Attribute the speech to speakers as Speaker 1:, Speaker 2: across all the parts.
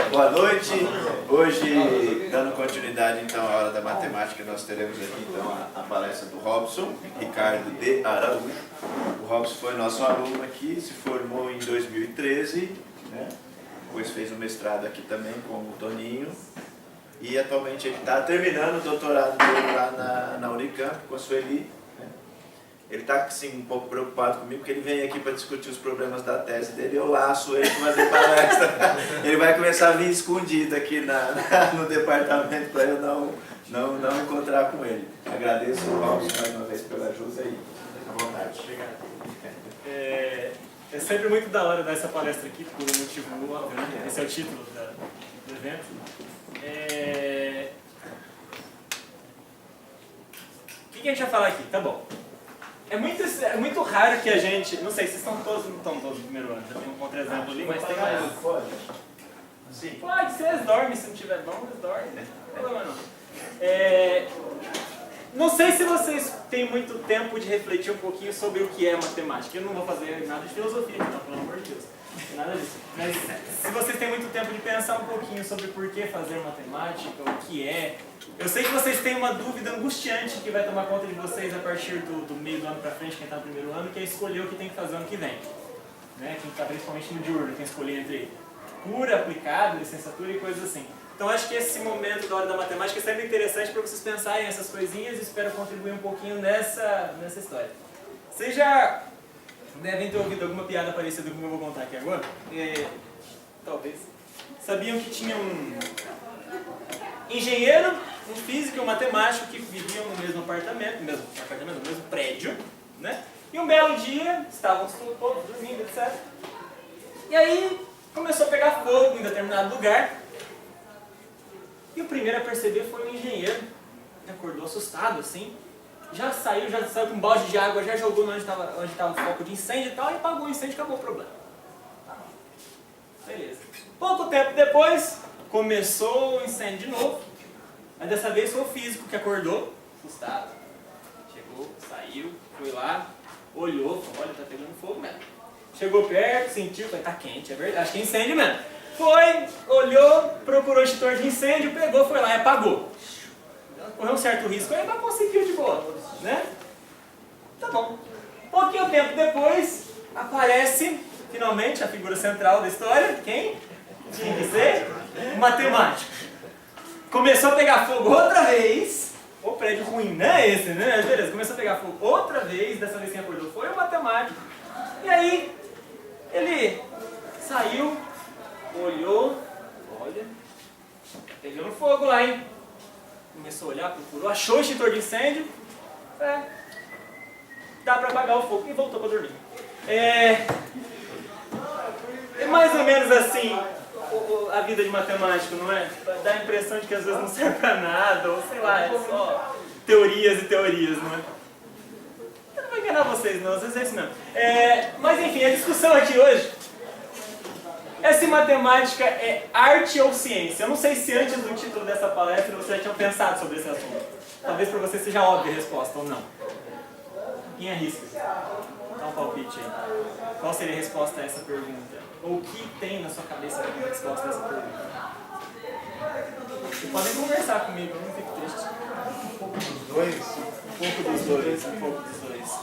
Speaker 1: Boa noite. Hoje, dando continuidade então à hora da matemática, nós teremos aqui então a palestra do Robson Ricardo de Araújo. O Robson foi nosso aluno aqui, se formou em 2013, né? Depois fez um mestrado aqui também com o Toninho. E atualmente ele está terminando o doutorado dele lá na Unicamp, com a Sueli. Ele está assim, um pouco preocupado comigo, porque ele vem aqui para discutir os problemas da tese dele, eu laço ele para fazer palestra. Ele vai começar a vir escondido aqui no departamento para eu não encontrar com ele. Agradeço o Robson mais uma vez pela ajuda aí. À vontade.
Speaker 2: Obrigado. É sempre muito da hora dar essa palestra aqui, por um motivo óbvio, né? Esse é o título do evento. O que a gente vai falar aqui? Tá bom. É muito raro que a gente... Não sei, vocês não estão todos no primeiro ano. Já tem um contra-exemplo ali, mas tem mais...
Speaker 1: Pode? Sim.
Speaker 2: Pode, vocês dormem, se não tiver bom, eles dormem. Não tem problema não. Não sei se vocês têm muito tempo de refletir um pouquinho sobre o que é matemática. Eu não vou fazer nada de filosofia, não, pelo amor de Deus. Não é nada disso. Mas se vocês têm muito tempo de pensar um pouquinho sobre por que fazer matemática, o que é... Eu sei que vocês têm uma dúvida angustiante que vai tomar conta de vocês a partir do meio do ano para frente, quem está no primeiro ano, que é escolher o que tem que fazer ano que vem. Né? Quem está principalmente no diurno, tem que escolher entre pura, aplicado, licenciatura e coisas assim. Então acho que esse momento da hora da matemática é sempre interessante para vocês pensarem nessas coisinhas e espero contribuir um pouquinho nessa história. Vocês já devem ter ouvido alguma piada parecida com o que eu vou contar aqui agora? Talvez. Sabiam que tinha um engenheiro, um físico e um matemático que viviam no mesmo apartamento, no mesmo prédio, né? E um belo dia, estavam todos dormindo, etc. E aí começou a pegar fogo em determinado lugar. E o primeiro a perceber foi o engenheiro. Ele acordou assustado, assim. Já saiu com um balde de água, já jogou onde estava o foco de incêndio e tal, e apagou o incêndio e acabou o problema. Beleza. Pouco tempo depois, começou o incêndio de novo. Mas dessa vez foi o físico que acordou, assustado. Chegou, saiu, foi lá, olhou, falou, olha, tá pegando fogo mesmo. Chegou perto, sentiu, falou, tá quente, é verdade, acho que é incêndio mesmo. Foi, olhou, procurou o extintor de incêndio, pegou, foi lá e apagou. Correu um certo risco aí, mas conseguiu de boa, né? Tá bom. Pouquinho tempo depois, aparece, finalmente, a figura central da história. Quem? Tinha que ser o matemático. Começou a pegar fogo outra vez. O prédio ruim, né? Esse, né? Beleza, começou a pegar fogo outra vez. Dessa vez quem acordou foi o matemático. E aí, ele saiu, olhou, olha, pegando fogo lá, hein? Começou a olhar, procurou, achou o extintor de incêndio. Dá pra apagar o fogo e voltou pra dormir. É mais ou menos assim a vida de matemático, não é? Dá a impressão de que às vezes não serve pra nada, ou sei lá, é só teorias e teorias, não é? Eu não vou enganar vocês não, às vezes é isso mesmo. Mas enfim, a discussão aqui hoje é se matemática é arte ou ciência. Eu não sei se antes do título dessa palestra vocês já tinham pensado sobre esse assunto. Talvez para você seja óbvia a resposta ou não. Quem arrisca? Dá um palpite aí. Qual seria a resposta a essa pergunta? Ou o que tem na sua cabeça como resposta a essa pergunta? Vocês podem conversar comigo, eu não fico triste.
Speaker 1: Um pouco dos dois.
Speaker 2: Um pouco dos dois.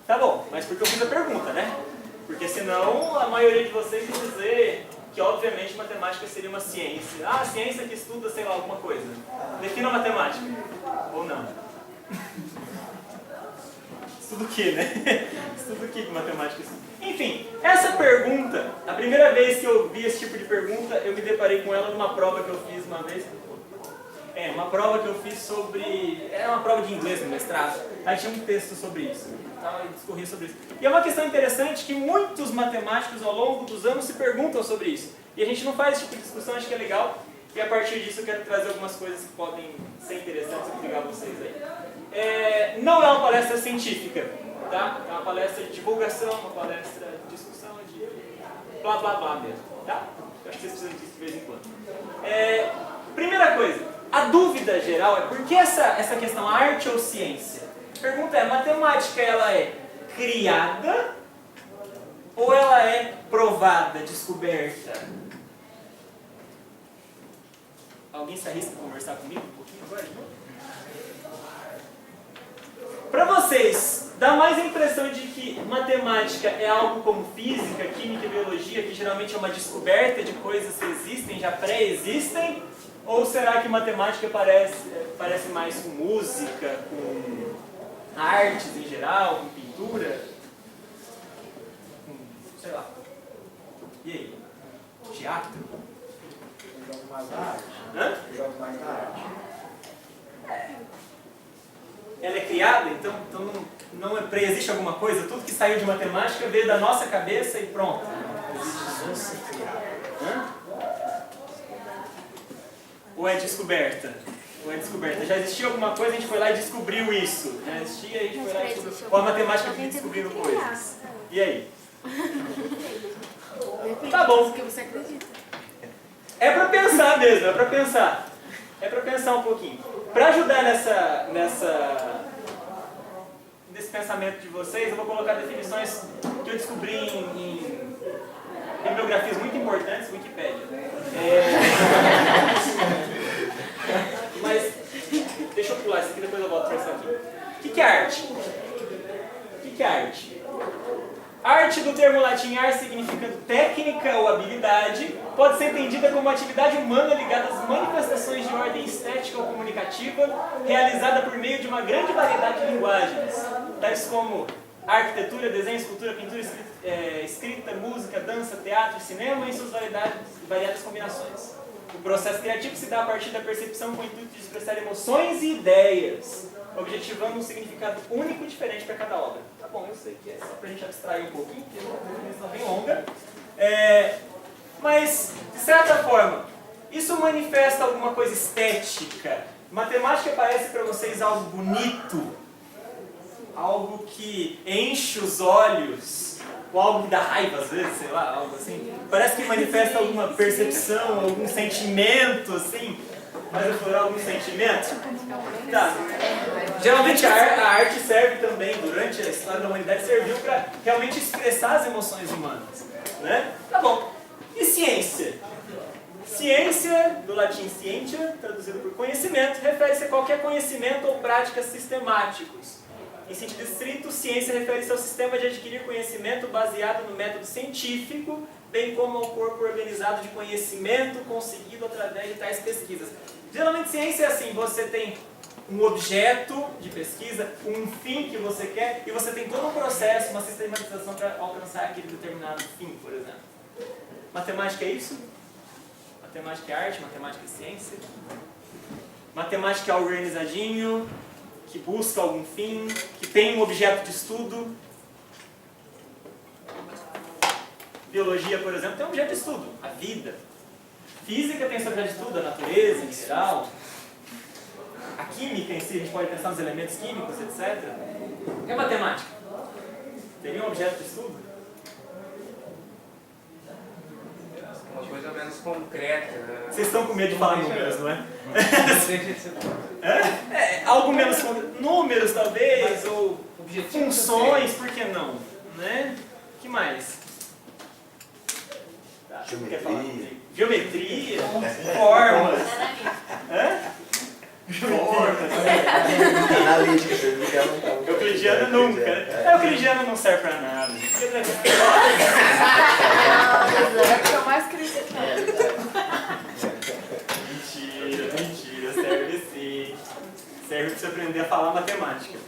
Speaker 2: Tá bom, mas porque eu fiz a pergunta, né? Porque senão a maioria de vocês ia dizer que obviamente matemática seria uma ciência. Ah, ciência que estuda, sei lá, alguma coisa. Defina a matemática. Ou não? Estuda o que, né? Estuda o que matemática estuda? Enfim, essa pergunta, a primeira vez que eu vi esse tipo de pergunta, eu me deparei com ela numa prova que eu fiz uma vez. Uma prova que eu fiz sobre... Era uma prova de inglês no mestrado. Aí tinha um texto sobre isso. E discorria sobre isso. E é uma questão interessante que muitos matemáticos ao longo dos anos se perguntam sobre isso. E a gente não faz esse tipo de discussão, acho que é legal. E a partir disso eu quero trazer algumas coisas que podem ser interessantes e explicar vocês aí. Não é uma palestra científica, tá? É uma palestra de divulgação, uma palestra de discussão, de blá blá blá mesmo, tá? Eu acho que vocês precisam disso de vez em quando. Primeira coisa, a dúvida geral é por que essa questão arte ou ciência? A pergunta é, a matemática ela é criada ou ela é provada, descoberta? Alguém se arrisca a conversar comigo um pouquinho agora? Para vocês, dá mais a impressão de que matemática é algo como física, química e biologia, que geralmente é uma descoberta de coisas que existem, já pré-existem? Ou será que matemática parece mais com música, com artes em geral, com pintura? Sei lá. E aí? Teatro?
Speaker 3: Eu jogo mais na arte.
Speaker 2: Hã?
Speaker 3: Eu jogo mais na arte.
Speaker 2: Ela é criada, então não existe alguma coisa? Tudo que saiu de matemática veio da nossa cabeça e pronto.
Speaker 3: Existe você criar.
Speaker 2: Hã? Ou é descoberta? Ou é descoberta? Já existia alguma coisa, a gente foi lá e descobriu isso. Já existia, a gente foi lá e descobriu. Ou a matemática fica descobrindo coisas. E aí? Tá bom.
Speaker 4: Que você acredita.
Speaker 2: É pra pensar mesmo, é pra pensar. É pra pensar um pouquinho. Pra ajudar nesse pensamento de vocês, eu vou colocar definições que eu descobri em bibliografias muito importantes, Wikipédia. Mas, deixa eu pular isso aqui, depois eu volto para isso aqui. O que é arte? O que é arte? Arte, do termo latim ars, significando técnica ou habilidade, pode ser entendida como uma atividade humana ligada às manifestações de ordem estética ou comunicativa, realizada por meio de uma grande variedade de linguagens, tais como arquitetura, desenho, escultura, pintura, escrita, música, dança, teatro, cinema, em suas variadas combinações. O processo criativo se dá a partir da percepção com o intuito de expressar emoções e ideias, objetivando um significado único e diferente para cada obra. Tá bom, eu sei que é só para a gente abstrair um pouquinho, porque é uma definição bem longa. Mas, de certa forma, isso manifesta alguma coisa estética. Matemática parece para vocês algo bonito, algo que enche os olhos, ou algo que dá raiva às vezes, sei lá, algo assim. Parece que manifesta alguma percepção, algum sentimento, assim. Mas eu for algum sentimento? Tá. Geralmente a arte serve também, durante a história da humanidade, serviu para realmente expressar as emoções humanas. Né? Tá bom. E ciência? Ciência, do latim scientia, traduzido por conhecimento, refere-se a qualquer conhecimento ou práticas sistemáticos. Em sentido estrito, ciência refere-se ao sistema de adquirir conhecimento baseado no método científico, bem como ao corpo organizado de conhecimento conseguido através de tais pesquisas. Geralmente ciência é assim, você tem um objeto de pesquisa, um fim que você quer, e você tem todo um processo, uma sistematização para alcançar aquele determinado fim, por exemplo. Matemática é isso? Matemática é arte, matemática é ciência. Matemática é algo organizadinho, que busca algum fim, que tem um objeto de estudo. Biologia, por exemplo, tem um objeto de estudo, a vida. Física tem seu objeto de estudo, a natureza em geral. A química em si, a gente pode pensar nos elementos químicos, etc. E a matemática? Teria um objeto de estudo?
Speaker 5: Uma coisa menos concreta, né?
Speaker 2: Vocês estão com medo de falar números, não é?
Speaker 5: Não deixa de ser
Speaker 2: Algo menos concreto. Números, talvez, ou
Speaker 5: objetivo.
Speaker 2: funções, por que não? Né? O que mais? Tá,
Speaker 1: Geometria.
Speaker 2: quer falar comigo? Geometria, formas. Hã? Formas.
Speaker 1: Analítica, você viu que ela não tá.
Speaker 2: Euclidiano nunca. Euclidiano não serve pra nada.
Speaker 4: É o que eu mais critico.
Speaker 2: Mentira, serve sim. Serve pra você aprender a falar matemática.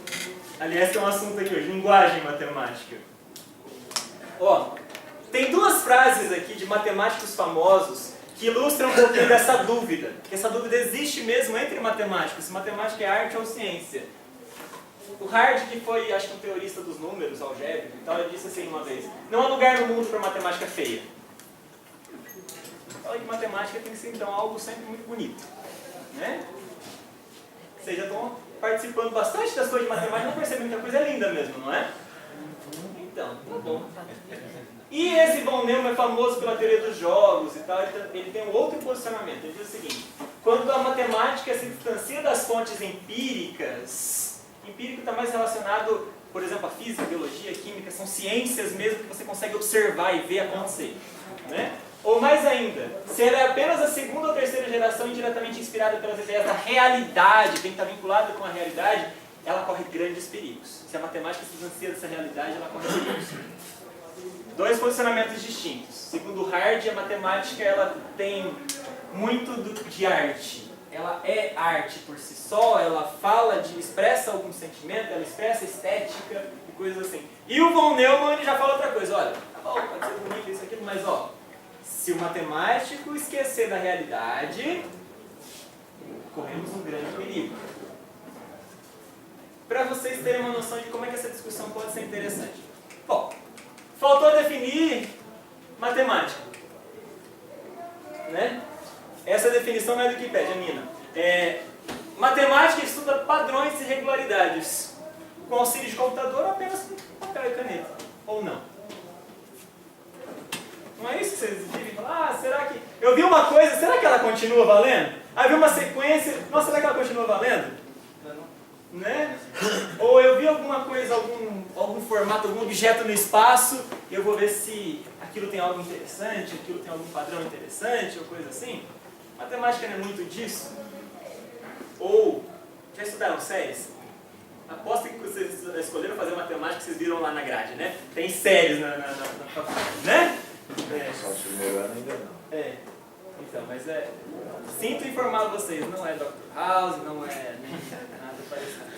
Speaker 2: Aliás, tem um assunto aqui hoje, linguagem matemática. Ó, tem duas frases aqui de matemáticos famosos que ilustram um pouquinho dessa dúvida. Que essa dúvida existe mesmo entre matemáticos, se matemática é arte ou ciência. O Hardy, que foi, acho que um teorista dos números, algébrico e tal, ele disse assim uma vez: não há lugar no mundo para matemática feia. Fala que matemática tem que ser, então, algo sempre muito bonito. Né? Vocês já estão participando bastante das coisas de matemática, não percebem que a coisa é linda mesmo, não é? Então, tá bom. E esse von Neumann é famoso pela teoria dos jogos e tal, ele tem um outro posicionamento. Ele diz o seguinte: quando a matemática se distancia das fontes empíricas, empírico está mais relacionado, por exemplo, a física, a biologia, a química, são ciências mesmo que você consegue observar e ver acontecer. Né? Ou mais ainda, se ela é apenas a segunda ou terceira geração indiretamente inspirada pelas ideias da realidade, tem que estar vinculada com a realidade, ela corre grandes perigos. Se a matemática se distancia dessa realidade, ela corre perigos. Dois posicionamentos distintos. Segundo Hard, a matemática ela tem muito de arte. Ela é arte por si só, ela fala expressa algum sentimento, ela expressa estética e coisas assim. E o von Neumann ele já fala outra coisa, olha, tá bom, pode ser bonito isso aqui, mas ó, se o matemático esquecer da realidade, corremos um grande perigo. Para vocês terem uma noção de como é que essa discussão pode ser interessante. Bom, faltou definir matemática. Né? Essa definição não é do Wikipédia, é minha. Matemática estuda padrões e regularidades. Com auxílio de computador ou apenas com papel e caneta. Ou não. Não é isso que vocês dizem? Ah, será que... Eu vi uma coisa, será que ela continua valendo? Aí eu vi uma sequência, nossa, será que ela continua valendo? Né? Ou eu vi alguma coisa, algum formato, algum objeto no espaço, e eu vou ver se aquilo tem algo interessante, aquilo tem algum padrão interessante, ou coisa assim. Matemática não é muito disso. Ou, já estudaram séries? Aposto que vocês escolheram fazer matemática, vocês viram lá na grade, né? Tem séries na faculdade, né?
Speaker 1: Só o primeiro ano ainda não.
Speaker 2: Então, mas sinto informar vocês, não é Dr. House, não é nem nada parecido.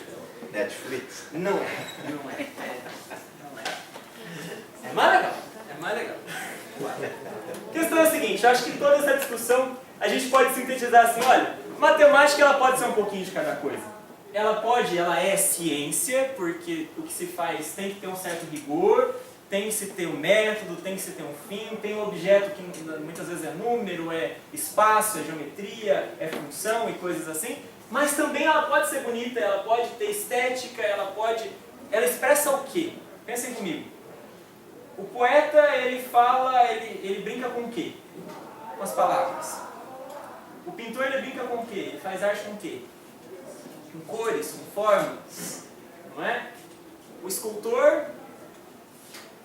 Speaker 1: Netflix?
Speaker 2: Não é. É mais legal. A questão é a seguinte, eu acho que toda essa discussão a gente pode sintetizar assim, olha, matemática ela pode ser um pouquinho de cada coisa. Ela é ciência, porque o que se faz tem que ter um certo rigor, tem que se ter um método, tem que se ter um fim, tem um objeto que muitas vezes é número, é espaço, é geometria, é função e coisas assim, mas também ela pode ser bonita, ela pode ter estética, ela expressa o quê? Pensem comigo. O poeta, ele brinca com o quê? Com as palavras. O pintor, ele brinca com o quê? Ele faz arte com o quê? Com cores, com formas, não é? O escultor,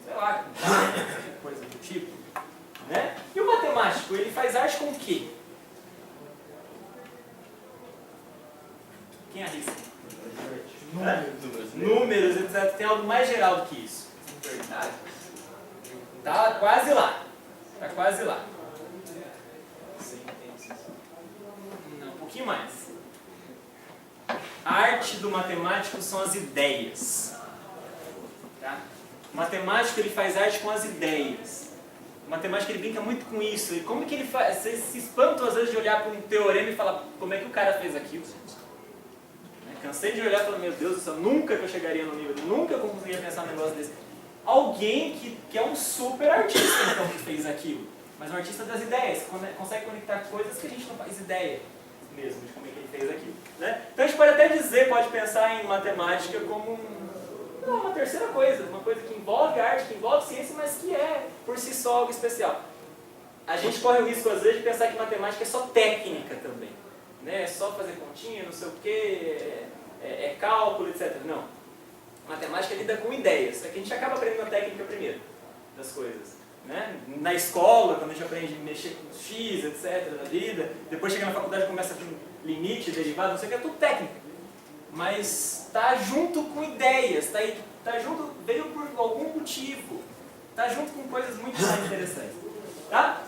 Speaker 2: sei lá, com coisa do tipo, né? E o matemático, ele faz arte com o quê? Quem arrisca? Números, etc. Tem algo mais geral do que isso.
Speaker 5: Verdade.
Speaker 2: Tá quase lá. Não, um pouquinho mais. A arte do matemático são as ideias. Tá? O matemático ele faz arte com as ideias. O matemático ele brinca muito com isso. E como que ele faz? Vocês se espantam às vezes de olhar para um teorema e falar como é que o cara fez aquilo, gente? Cansei de olhar e falar, meu Deus do céu, nunca que eu chegaria no nível, nunca que eu conseguiria pensar num negócio desse. Alguém que é um super artista, então, que fez aquilo. Mas um artista das ideias, que consegue conectar coisas que a gente não faz ideia mesmo de como é que ele fez aquilo. Né? Então a gente pode até dizer, pode pensar em matemática como uma terceira coisa, uma coisa que envolve arte, que envolve ciência, mas que é, por si só, algo especial. A gente corre o risco, às vezes, de pensar que matemática é só técnica também. Né? É só fazer continha, não sei o quê, é cálculo, etc. Não. Matemática lida com ideias. É que a gente acaba aprendendo a técnica primeiro das coisas. Né? Na escola, quando a gente aprende a mexer com x, etc. da vida, depois chega na faculdade e começa com limite, derivado, não sei o que, é tudo técnica. Mas está junto com ideias, tá junto, veio por algum motivo. Está junto com coisas muito mais interessantes. Tá?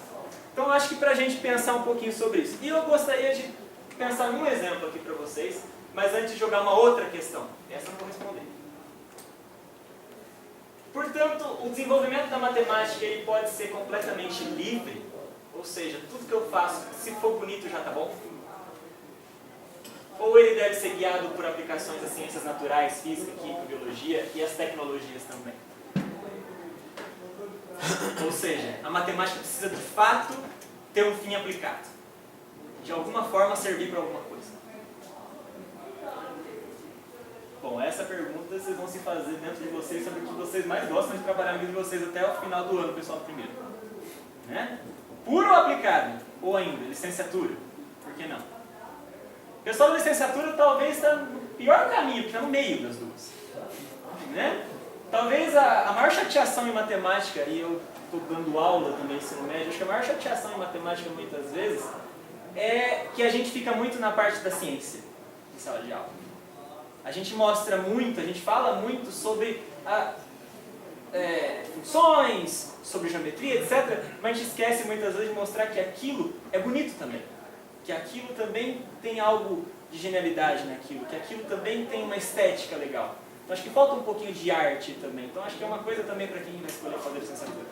Speaker 2: Então eu acho que para a gente pensar um pouquinho sobre isso. E eu gostaria de pensar num exemplo aqui para vocês, mas antes de jogar uma outra questão. Essa eu não vou responder. Portanto, o desenvolvimento da matemática ele pode ser completamente livre, ou seja, tudo que eu faço, se for bonito já está bom? Ou ele deve ser guiado por aplicações das ciências naturais, física, química, biologia e as tecnologias também? Ou seja, a matemática precisa de fato ter um fim aplicado. De alguma forma servir para alguma coisa. Bom, essa pergunta vocês vão se fazer dentro de vocês sobre o que vocês mais gostam de trabalhar na vida de vocês até o final do ano, pessoal, primeiro. Né? Puro ou aplicado? Ou ainda, licenciatura? Por que não? O pessoal da licenciatura talvez está no pior caminho, porque está no meio das duas. Né? Talvez a maior chateação em matemática, e eu estou dando aula também no ensino médio, acho que a maior chateação em matemática muitas vezes é que a gente fica muito na parte da ciência em sala de aula. A gente mostra muito, a gente fala muito sobre funções, sobre geometria, etc. Mas a gente esquece muitas vezes de mostrar que aquilo é bonito também. Que aquilo também tem algo de genialidade naquilo, que aquilo também tem uma estética legal. Então acho que falta um pouquinho de arte também. Então acho que é uma coisa também para quem vai escolher fazer licenciatura.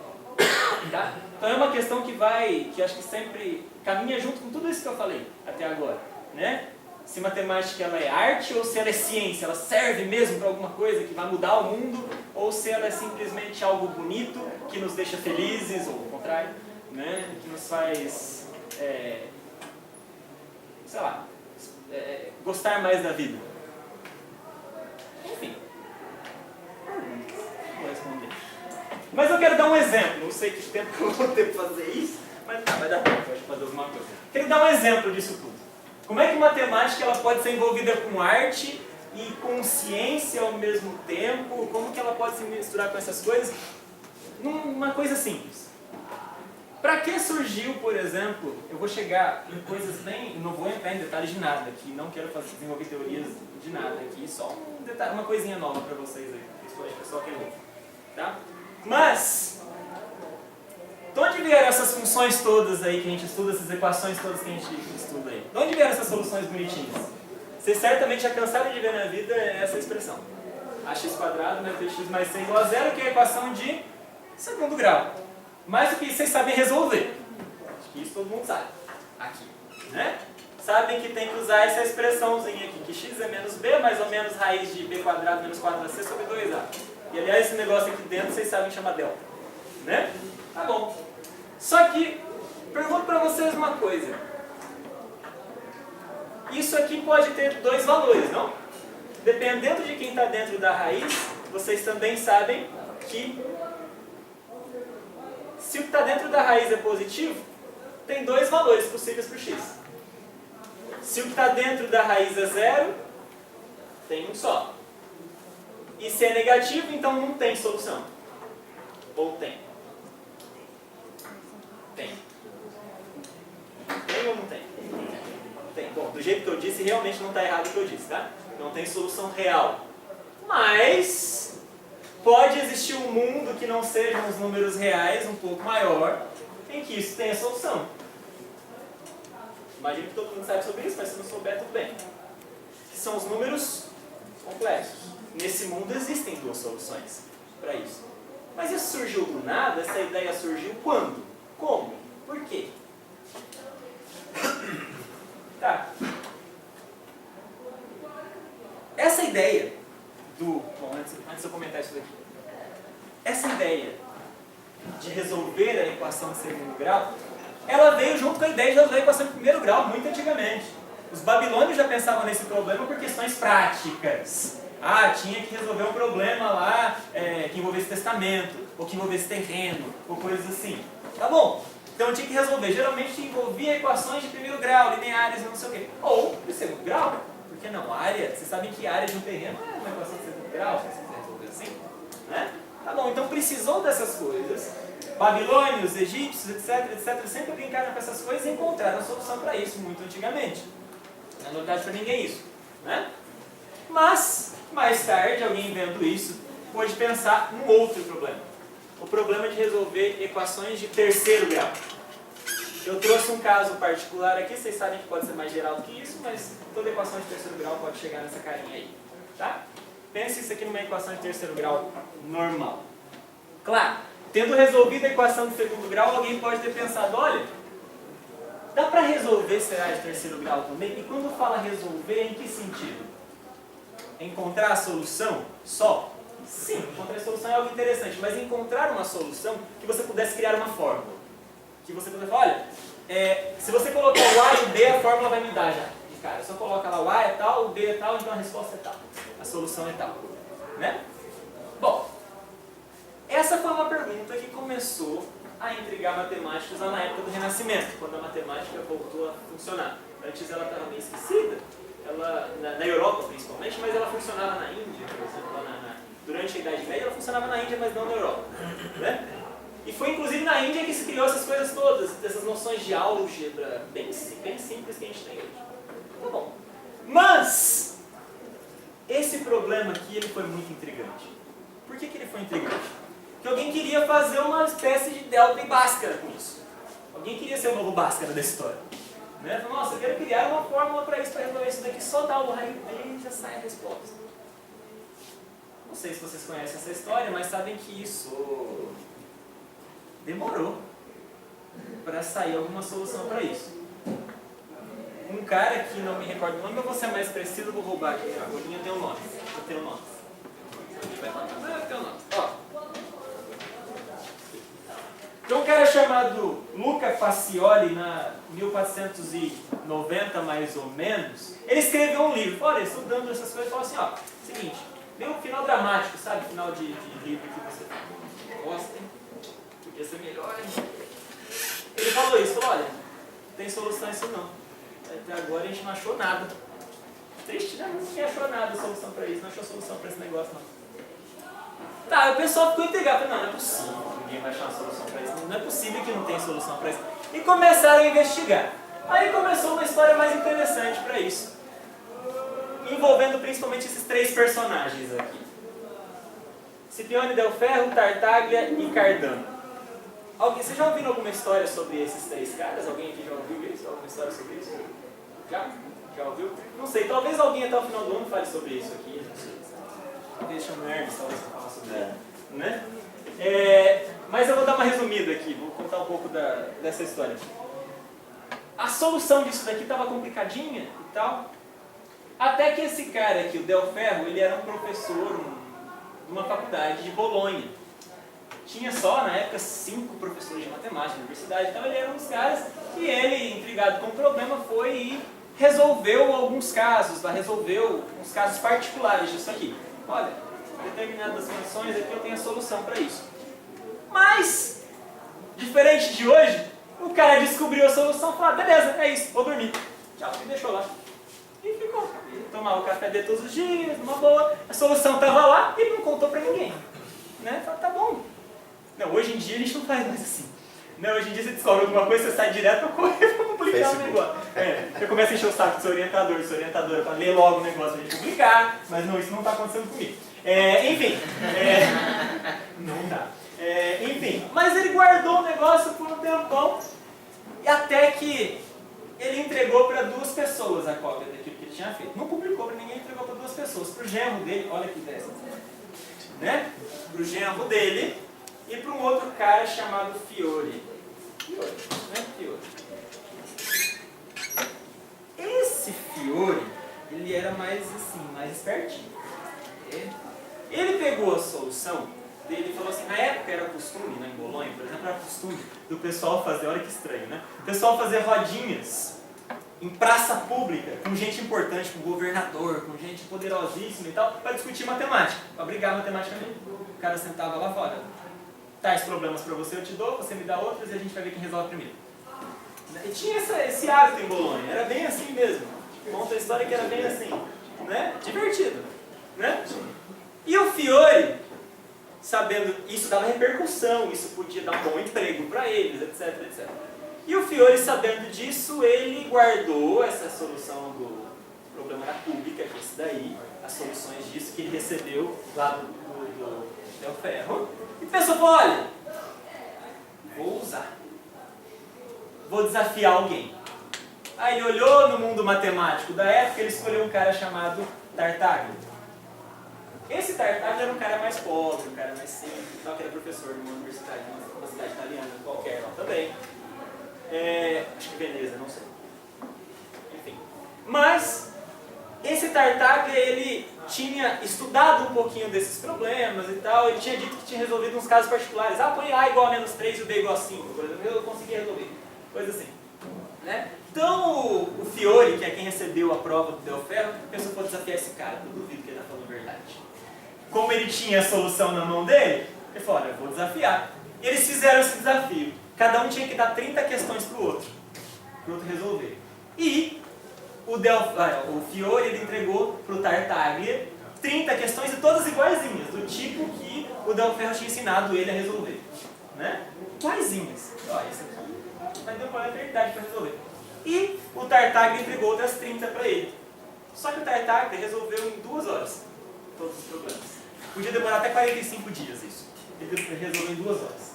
Speaker 2: Tá? Então é uma questão que acho que sempre caminha junto com tudo isso que eu falei até agora, né? Se matemática ela é arte ou se ela é ciência, ela serve mesmo para alguma coisa que vai mudar o mundo, ou se ela é simplesmente algo bonito que nos deixa felizes, ou ao contrário, né? Que nos faz, gostar mais da vida. Enfim, vou responder. Mas eu quero dar um exemplo, não sei que tempo que eu vou ter para fazer isso, mas vai dar tempo de fazer alguma coisa. Quero dar um exemplo disso tudo. Como é que matemática ela pode ser envolvida com arte e com ciência ao mesmo tempo? Como que ela pode se misturar com essas coisas? Numa coisa simples. Para que surgiu, por exemplo, eu vou chegar em coisas bem... Não vou entrar em detalhes de nada aqui, não quero desenvolver teorias de nada aqui, só um detalhe, uma coisinha nova para vocês aí, principalmente o pessoal que é novo. Tá? Mas, de onde vieram essas funções todas aí que a gente estuda, essas equações todas que a gente estuda aí? De onde vieram essas soluções bonitinhas? Vocês certamente já cansaram de ver na vida essa expressão. Ax² mais 3x mais 6 igual a zero, que é a equação de segundo grau. Mais do que isso, vocês sabem resolver. Acho que isso todo mundo sabe. Aqui. Né? Sabem que tem que usar essa expressãozinha aqui, que x é menos b, mais ou menos raiz de b² menos 4ac sobre 2a. E aliás, esse negócio aqui dentro vocês sabem chamar delta. Né? Tá bom. Só que, pergunto para vocês uma coisa. Isso aqui pode ter dois valores, não? Dependendo de quem está dentro da raiz, vocês também sabem que se o que está dentro da raiz é positivo, tem dois valores possíveis para o x. Se o que está dentro da raiz é zero, tem um só. E se é negativo, então não tem solução. Ou tem? Tem. Tem ou não tem? Tem. Bom, do jeito que eu disse, realmente não está errado o que eu disse, tá? Não tem solução real. Mas pode existir um mundo que não sejam os números reais, um pouco maior, em que isso tenha solução. Imagino que todo mundo sabe sobre isso, mas se não souber, tudo bem. Que são os números complexos. Nesse mundo existem duas soluções para isso. Mas isso surgiu do nada? Essa ideia surgiu quando? Como? Por quê? Tá. Essa ideia Bom, antes de eu comentar isso daqui. Essa ideia de resolver a equação de segundo grau, ela veio junto com a ideia de resolver a equação de primeiro grau, muito antigamente. Os babilônios já pensavam nesse problema por questões práticas. Tinha que resolver um problema lá que envolvesse testamento, ou que envolvesse terreno, ou coisas assim. Tá bom, então tinha que resolver. Geralmente envolvia equações de primeiro grau, lineares e não sei o quê. Ou de segundo grau, por que não? Área, vocês sabem que área de um terreno é uma equação de segundo grau, se vocês quiserem resolver assim. Né? Tá bom, então precisou dessas coisas. Babilônios, egípcios, etc, sempre brincaram com essas coisas e encontraram a solução para isso muito antigamente. Não é novidade para ninguém isso. Né? Mas, mais tarde, alguém vendo isso, pôde pensar num outro problema. O problema de resolver equações de terceiro grau. Eu trouxe um caso particular aqui, vocês sabem que pode ser mais geral do que isso, mas toda equação de terceiro grau pode chegar nessa carinha aí. Tá? Pense isso aqui numa equação de terceiro grau normal. Claro, tendo resolvido a equação de segundo grau, alguém pode ter pensado, olha, dá para resolver será de terceiro grau também? E quando fala resolver, em que sentido? Encontrar a solução só? Sim, encontrar a solução é algo interessante, mas encontrar uma solução que você pudesse criar uma fórmula. Que você pudesse falar, olha, se você colocar o A e o B, a fórmula vai me dar já. Cara, só coloca lá o A é tal, o B é tal, então a resposta é tal. A solução é tal. Né? Bom, essa foi uma pergunta que começou a intrigar matemáticos lá na época do Renascimento, quando a matemática voltou a funcionar. Antes ela estava meio esquecida, ela, na Europa principalmente, mas ela funcionava na Índia, por exemplo, lá durante a Idade Média, ela funcionava na Índia, mas não na Europa. Né? E foi inclusive na Índia que se criou essas coisas todas, dessas noções de álgebra bem simples que a gente tem hoje. Tá bom. Mas, esse problema aqui ele foi muito intrigante. Por que ele foi intrigante? Porque alguém queria fazer uma espécie de delta e Bhaskara com isso. Alguém queria ser o novo Bhaskara da história. Né? Falou, nossa, eu quero criar uma fórmula para isso, para resolver isso daqui, só dar o raio D e já sai a resposta. Não sei se vocês conhecem essa história, mas sabem que isso demorou para sair alguma solução para isso. Um cara que não me recordo o nome, eu vou ser mais preciso, vou roubar aqui a bolinha, tem um nome. Eu tenho um nome. Eu tenho um nome. Ó. Tem um cara chamado Luca Pacioli, na 1490 mais ou menos, ele escreveu um livro. Olha, estudando essas coisas, falou assim, ó, seguinte, meio final dramático, sabe? Final de livro que você gosta, hein? Podia ser melhor, hein? Ele falou isso, falou, olha, não tem solução a isso não. Até agora a gente não achou nada. Triste, né? Ninguém achou nada solução para isso, não achou solução para esse negócio não. Tá, o pessoal ficou intrigado, não é possível que ninguém vai achar uma solução para isso, não é possível que não tenha solução para isso. E começaram a investigar. Aí começou uma história mais interessante para isso, envolvendo principalmente esses três personagens aqui. Scipione del Ferro, Tartaglia e Cardano. Vocês já ouviram alguma história sobre esses três caras? Alguém aqui já ouviu isso? Alguma história sobre isso? Já? Já ouviu? Não sei, talvez alguém até o final do ano fale sobre isso aqui. Não sei. Talvez chame o Hermes, talvez eu falar sobre isso. Né? Mas eu vou dar uma resumida aqui, vou contar um pouco dessa história. A solução disso daqui estava complicadinha e tal. Até que esse cara aqui, o Del Ferro, ele era um professor numa faculdade de Bolonha. Tinha só, na época, 5 professores de matemática na universidade, então ele era um dos caras e ele, intrigado com o problema, foi e resolveu alguns casos, resolveu uns casos particulares disso aqui. Olha, em determinadas condições aqui eu tenho a solução para isso. Mas, diferente de hoje, o cara descobriu a solução e falou, beleza, é isso, vou dormir. Tchau, e deixou lá. E ficou. Ele tomava o café dele todos os dias, numa boa, a solução estava lá e ele não contou para ninguém. Né? Falou, tá bom. Não, hoje em dia a gente não faz mais assim. Não, hoje em dia você descobre alguma coisa, você sai direto para correr para publicar o negócio. Você começa a encher o saco do seu orientadora, para ler logo o negócio para a gente publicar, mas não, isso não está acontecendo comigo. Enfim, não dá. Enfim, mas ele guardou o negócio por um tempão, e até que ele entregou para 2 pessoas a cópia daquilo que ele tinha feito. Não publicou para ninguém, entregou para 2 pessoas. Para o genro dele, olha que ideia, né? Para o genro dele, e para um outro cara chamado Fiore. Fiore. Esse Fiore, ele era mais assim, mais espertinho. Ele pegou a solução dele e falou assim, na época era costume, em Bolonha, por exemplo, era costume do pessoal fazer, olha que estranho, né? O pessoal fazer rodinhas em praça pública, com gente importante, com governador, com gente poderosíssima e tal, para discutir matemática, para brigar matematicamente. O cara sentava lá fora. Tais problemas para você eu te dou, você me dá outros e a gente vai ver quem resolve primeiro. E tinha esse hábito em Bolonha, era bem assim mesmo. Conta a história que era bem assim, né? Divertido, né? E o Fiore, sabendo, isso dava repercussão, isso podia dar um bom emprego para eles, etc, etc. E o Fiore, sabendo disso, ele guardou essa solução do problema da pública, que é esse daí, as soluções disso que ele recebeu lá do Del Ferro. E pensou, olha, vou usar. Vou desafiar alguém. Aí ele olhou no mundo matemático da época, ele escolheu um cara chamado Tartaglia. Esse Tartaglia era um cara mais pobre, um cara mais simples, só que era professor de uma universidade, uma cidade italiana qualquer lá também. Acho que Veneza, não sei. Enfim. Mas, esse Tartaglia, ele tinha estudado um pouquinho desses problemas e tal, ele tinha dito que tinha resolvido uns casos particulares. Põe A igual a -3 e o B igual a 5, por exemplo, eu consegui resolver. Coisa assim. Né? Então, o Fiore, que é quem recebeu a prova do Del Ferro, pensou, vou desafiar esse cara, eu duvido que ele está falando a verdade. Como ele tinha a solução na mão dele, ele falou, olha, eu vou desafiar. E eles fizeram esse desafio. Cada um tinha que dar 30 questões para o outro resolver. E o Fiore ele entregou para o Tartaglia 30 questões e todas iguaizinhas, do tipo que o Del Ferro tinha ensinado ele a resolver. Né? Iguaizinhas. Ó, esse aqui vai demorar a eternidade para resolver. E o Tartaglia entregou outras 30 para ele. Só que o Tartaglia resolveu em 2 horas todos os problemas. Podia demorar até 45 dias isso. Ele resolveu em 2 horas.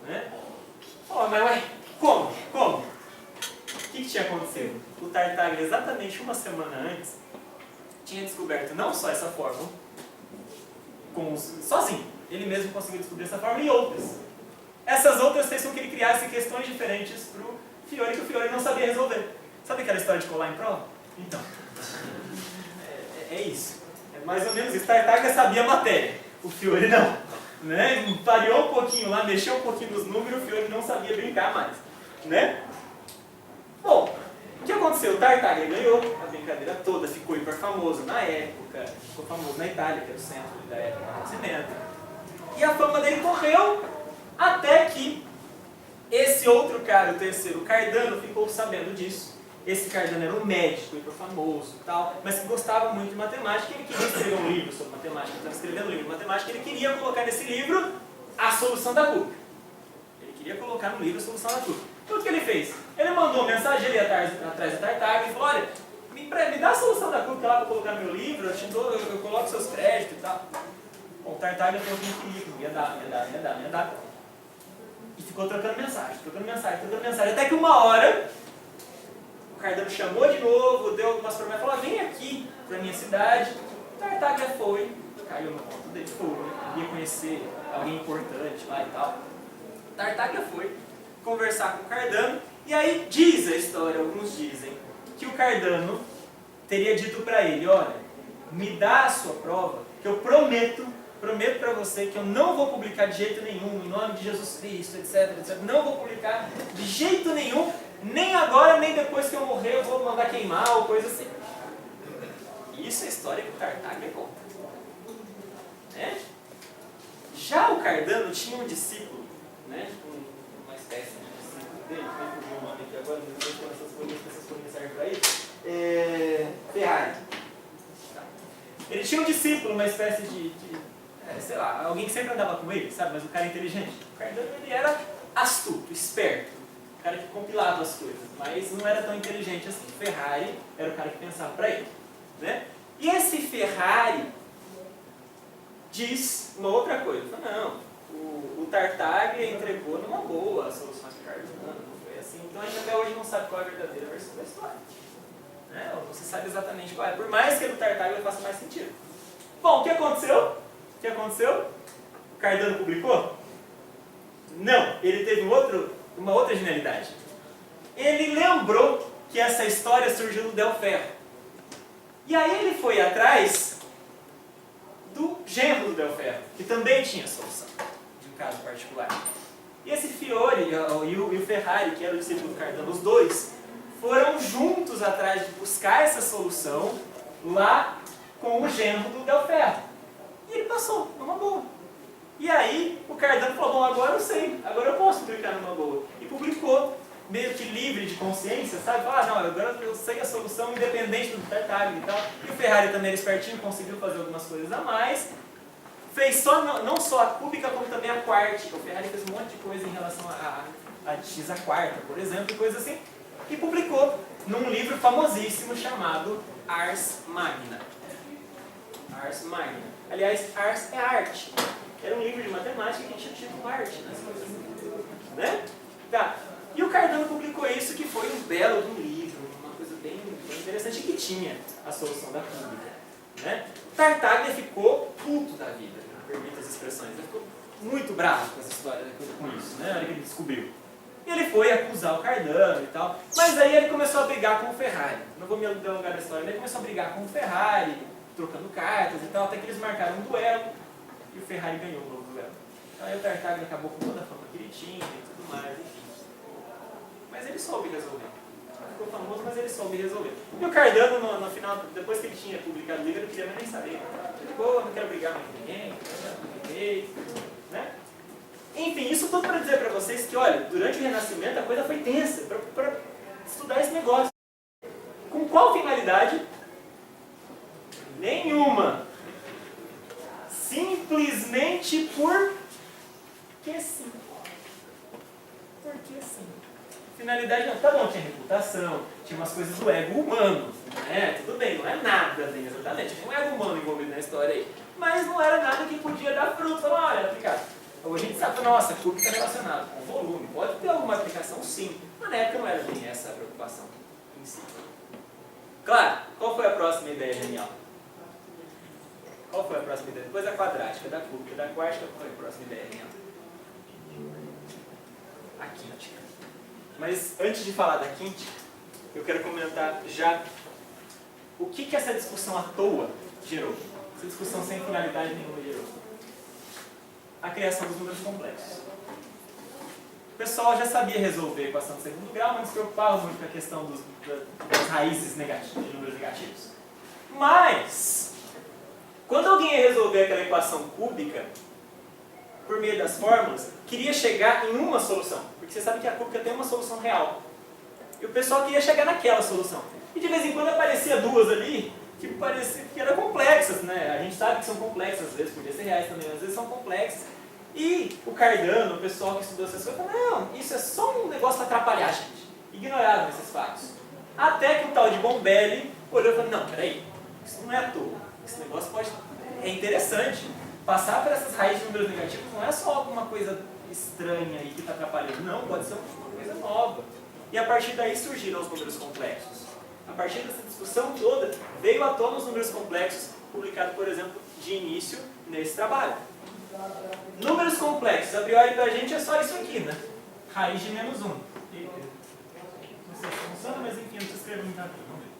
Speaker 2: Né? Oh, mas ué, como? O que tinha acontecido? O Tartaglia, exatamente uma semana antes, tinha descoberto não só essa fórmula, sozinho, ele mesmo conseguiu descobrir essa fórmula e outras. Essas outras fez com que ele criasse questões diferentes para o Fiore, que o Fiore não sabia resolver. Sabe aquela história de colar em prova? Então, é isso. É mais ou menos isso. Tartaglia sabia a matéria, o Fiore não. Né? Variou um pouquinho lá, mexeu um pouquinho nos números, o Fiore não sabia brincar mais. Né? Bom, o que aconteceu? O Tartaglia ganhou a brincadeira toda, ficou hiper famoso na época, ficou famoso na Itália, que era o centro da época do acontecimento. E a fama dele correu até que esse outro cara, o terceiro, o Cardano, ficou sabendo disso. Esse Cardano era um médico, hiper famoso e tal, mas que gostava muito de matemática e ele queria escrever um livro sobre matemática. Ele estava escrevendo um livro de matemática e ele queria colocar nesse livro a solução da cuca. Ele queria colocar no livro a solução da cuca. Então o que ele fez? Ele mandou um mensageiro atrás do Tartaglia e falou: olha, me dá a solução da cuca lá para colocar no meu livro, eu coloco seus créditos e tal. Bom, o Tartaglia falou que não queria, que ia dar. E ficou trocando mensagem, até que uma hora o Cardano chamou de novo, deu algumas promessas, falou: vem aqui para minha cidade. O Tartaglia foi, caiu no ponto dele, ia conhecer alguém importante lá e tal. O Tartaglia foi conversar com o Cardano, e aí diz a história, alguns dizem, que o Cardano teria dito para ele: olha, me dá a sua prova, que eu prometo para você que eu não vou publicar de jeito nenhum, em nome de Jesus Cristo, etc, não vou publicar de jeito nenhum, nem agora, nem depois que eu morrer eu vou mandar queimar ou coisa assim. Isso é a história que o Tartaglia conta. Né? Já o Cardano tinha um discípulo, né? Uma espécie de discípulo dele, não fugiu o nome aqui agora, mas eu não sei se essas folhinhas servem para isso. Ferrari. Ele tinha um discípulo, uma espécie de sei lá, alguém que sempre andava com ele, sabe? Mas o cara inteligente. O Cardano, ele era astuto, esperto. O cara que compilava as coisas, mas não era tão inteligente assim. O Ferrari era o cara que pensava para ele. Né? E esse Ferrari diz uma outra coisa. Ele fala: não, o Tartaglia entregou numa boa as soluções para o Cardano, não foi assim. Então a gente até hoje não sabe qual é a verdadeira versão da história. Né? Ou não se sabe exatamente qual é, por mais que a do Tartaglia faça mais sentido. Bom, o que aconteceu? O Cardano publicou? Não, ele teve uma outra genialidade. Ele lembrou que essa história surgiu no Del Ferro. E aí ele foi atrás do genro do Del Ferro, que também tinha solução, de um caso particular. E esse Fiore e o Ferrari, que era o discípulo do Cardano, os dois, foram juntos atrás de buscar essa solução lá com o genro do Del Ferro. E ele passou, numa boa. E aí o Cardano falou: bom, agora eu sei, agora eu posso publicar numa boa. E publicou, meio que livre de consciência, sabe? Falar: não, agora eu sei a solução independente do Tartaglia e tal. E o Ferrari também era espertinho, conseguiu fazer algumas coisas a mais. Fez só, não só a cúbica, como também a quarta. O Ferrari fez um monte de coisa em relação a x a quarta, por exemplo, e coisa assim. E publicou num livro famosíssimo chamado Ars Magna. Ars Magna. Aliás, Ars é arte. Era um livro de matemática que tinha tipo arte nas coisas. Né? Tá. E o Cardano publicou isso, que foi um belo de um livro, uma coisa bem interessante, que tinha a solução da cúbica. Né? Tartaglia ficou puto da vida, permita as expressões. Ele ficou muito bravo com essa história, com isso, né? Na hora que ele descobriu. E ele foi acusar o Cardano e tal, mas aí ele começou a brigar com o Ferrari. Não vou me delongar na história, mas ele começou a brigar com o Ferrari, trocando cartas e tal, até que eles marcaram um duelo e o Ferrari ganhou o novo duelo. Então aí o Tartaglia acabou com toda a fama que ele tinha e tudo mais, enfim. Mas ele soube resolver. Ficou famoso, mas ele soube resolver. E o Cardano, no final, depois que ele tinha publicado o livro, ele não queria nem saber. Ele ficou: não quero brigar mais com ninguém, não publiquei, né? Enfim, isso tudo para dizer para vocês que, olha, durante o Renascimento a coisa foi tensa para estudar esse negócio. Com qual finalidade? Nenhuma. simplesmente por que sim. Porque sim. Finalidade não. Tá bom, tinha reputação, tinha umas coisas do ego humano. Né? Tudo bem, não é nada bem exatamente. Tinha um ego humano envolvido na história aí. Mas não era nada que podia dar fruto. Falar, olha, aplicado. Hoje a gente sabe, nossa, tudo está relacionado com volume. Pode ter alguma aplicação, sim. Mas na época não era bem essa a preocupação em si. Claro, qual foi a próxima ideia genial? Qual foi a próxima ideia? Depois da quadrática, da cúbica, da quartica, qual foi a próxima ideia genial? A quíntica. Mas antes de falar da quíntica, eu quero comentar já o que essa discussão à toa gerou. Essa discussão sem finalidade nenhuma gerou. A criação dos números complexos. O pessoal já sabia resolver a equação de segundo grau, mas não se preocupava muito com a questão das raízes negativas, de números negativos. Mas, quando alguém ia resolver aquela equação cúbica, por meio das fórmulas, queria chegar em uma solução. Porque você sabe que a cúbica tem uma solução real. E o pessoal queria chegar naquela solução. E de vez em quando aparecia duas ali, que parecia que eram complexas, né? A gente sabe que são complexas, às vezes podia ser reais também, às vezes são complexas. E o Cardano, o pessoal que estudou essas coisas, falou, não, isso é só um negócio para atrapalhar a gente. Ignoraram esses fatos. Até que o tal de Bombelli olhou e falou, não, peraí, isso não é à toa. Esse negócio é interessante. Passar por essas raízes de números negativos não é só alguma coisa estranha aí que está atrapalhando. Não, pode ser uma coisa nova. E a partir daí surgiram os números complexos. A partir dessa discussão toda, veio à tona os números complexos, publicado, por exemplo, de início nesse trabalho. Números complexos, a priori para a gente é só isso aqui, né? Raiz de menos 1. Não sei se funciona, mas enfim, eu não escrevo muito aqui, vamos ver.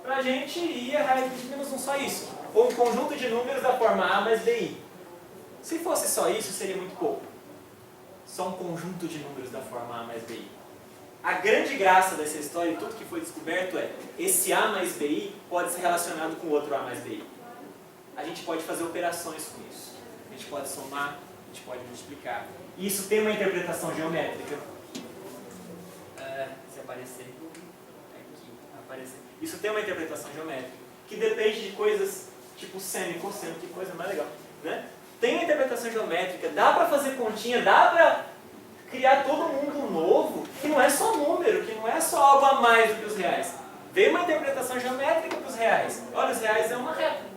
Speaker 2: Para a gente ia raiz de menos 1, só isso. Ou um conjunto de números da forma A mais BI. Se fosse só isso, seria muito pouco. Só um conjunto de números da forma A mais BI. A grande graça dessa história e tudo que foi descoberto é esse A mais BI pode ser relacionado com outro A mais BI. A gente pode fazer operações com isso. A gente pode somar, a gente pode multiplicar. E isso tem uma interpretação geométrica. Se aparecer aqui, aparecer. Isso tem uma interpretação geométrica que depende de coisas tipo seno e cosseno, que coisa mais legal, né? Tem uma interpretação geométrica, dá para fazer continha, dá para criar todo mundo novo, que não é só número, que não é só algo a mais do que os reais. Veio uma interpretação geométrica para os reais. Olha, os reais é uma reta.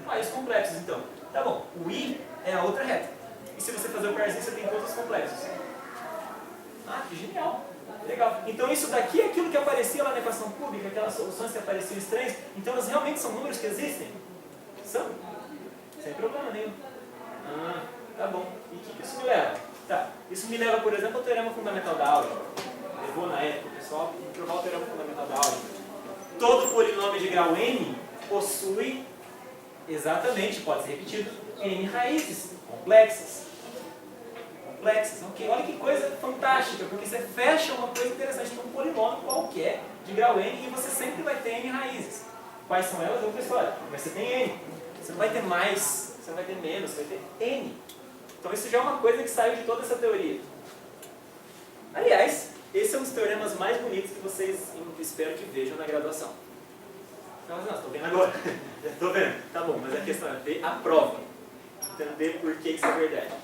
Speaker 2: Raios complexos, então. Tá bom, o I é a outra reta. E se você fazer o parzinho, você tem todos os complexos. Ah, que genial. Legal. Então isso daqui é aquilo que aparecia lá na equação cúbica, aquelas soluções que apareciam estranhas. Então elas realmente são números que existem? São. Sem problema nenhum. Ah, tá bom. E o que isso me leva? Tá. Isso me leva, por exemplo, ao teorema fundamental da álgebra. Levou na época, o pessoal, para provar o teorema fundamental da álgebra. Todo polinômio de grau n possui, exatamente, pode ser repetido, n raízes complexas. Complexas, ok? Olha que coisa fantástica, porque você fecha uma coisa interessante com um polinômio qualquer de grau n e você sempre vai ter n raízes. Quais são elas? Outra história. Mas você tem n. Você não vai ter mais, você não vai ter menos, você vai ter n. Então isso já é uma coisa que saiu de toda essa teoria. Aliás, esse é um dos teoremas mais bonitos que vocês espero que vejam na graduação. Não, estou vendo agora. Estou vendo. Tá bom, mas a questão é ver a prova. Entender por que isso é verdade.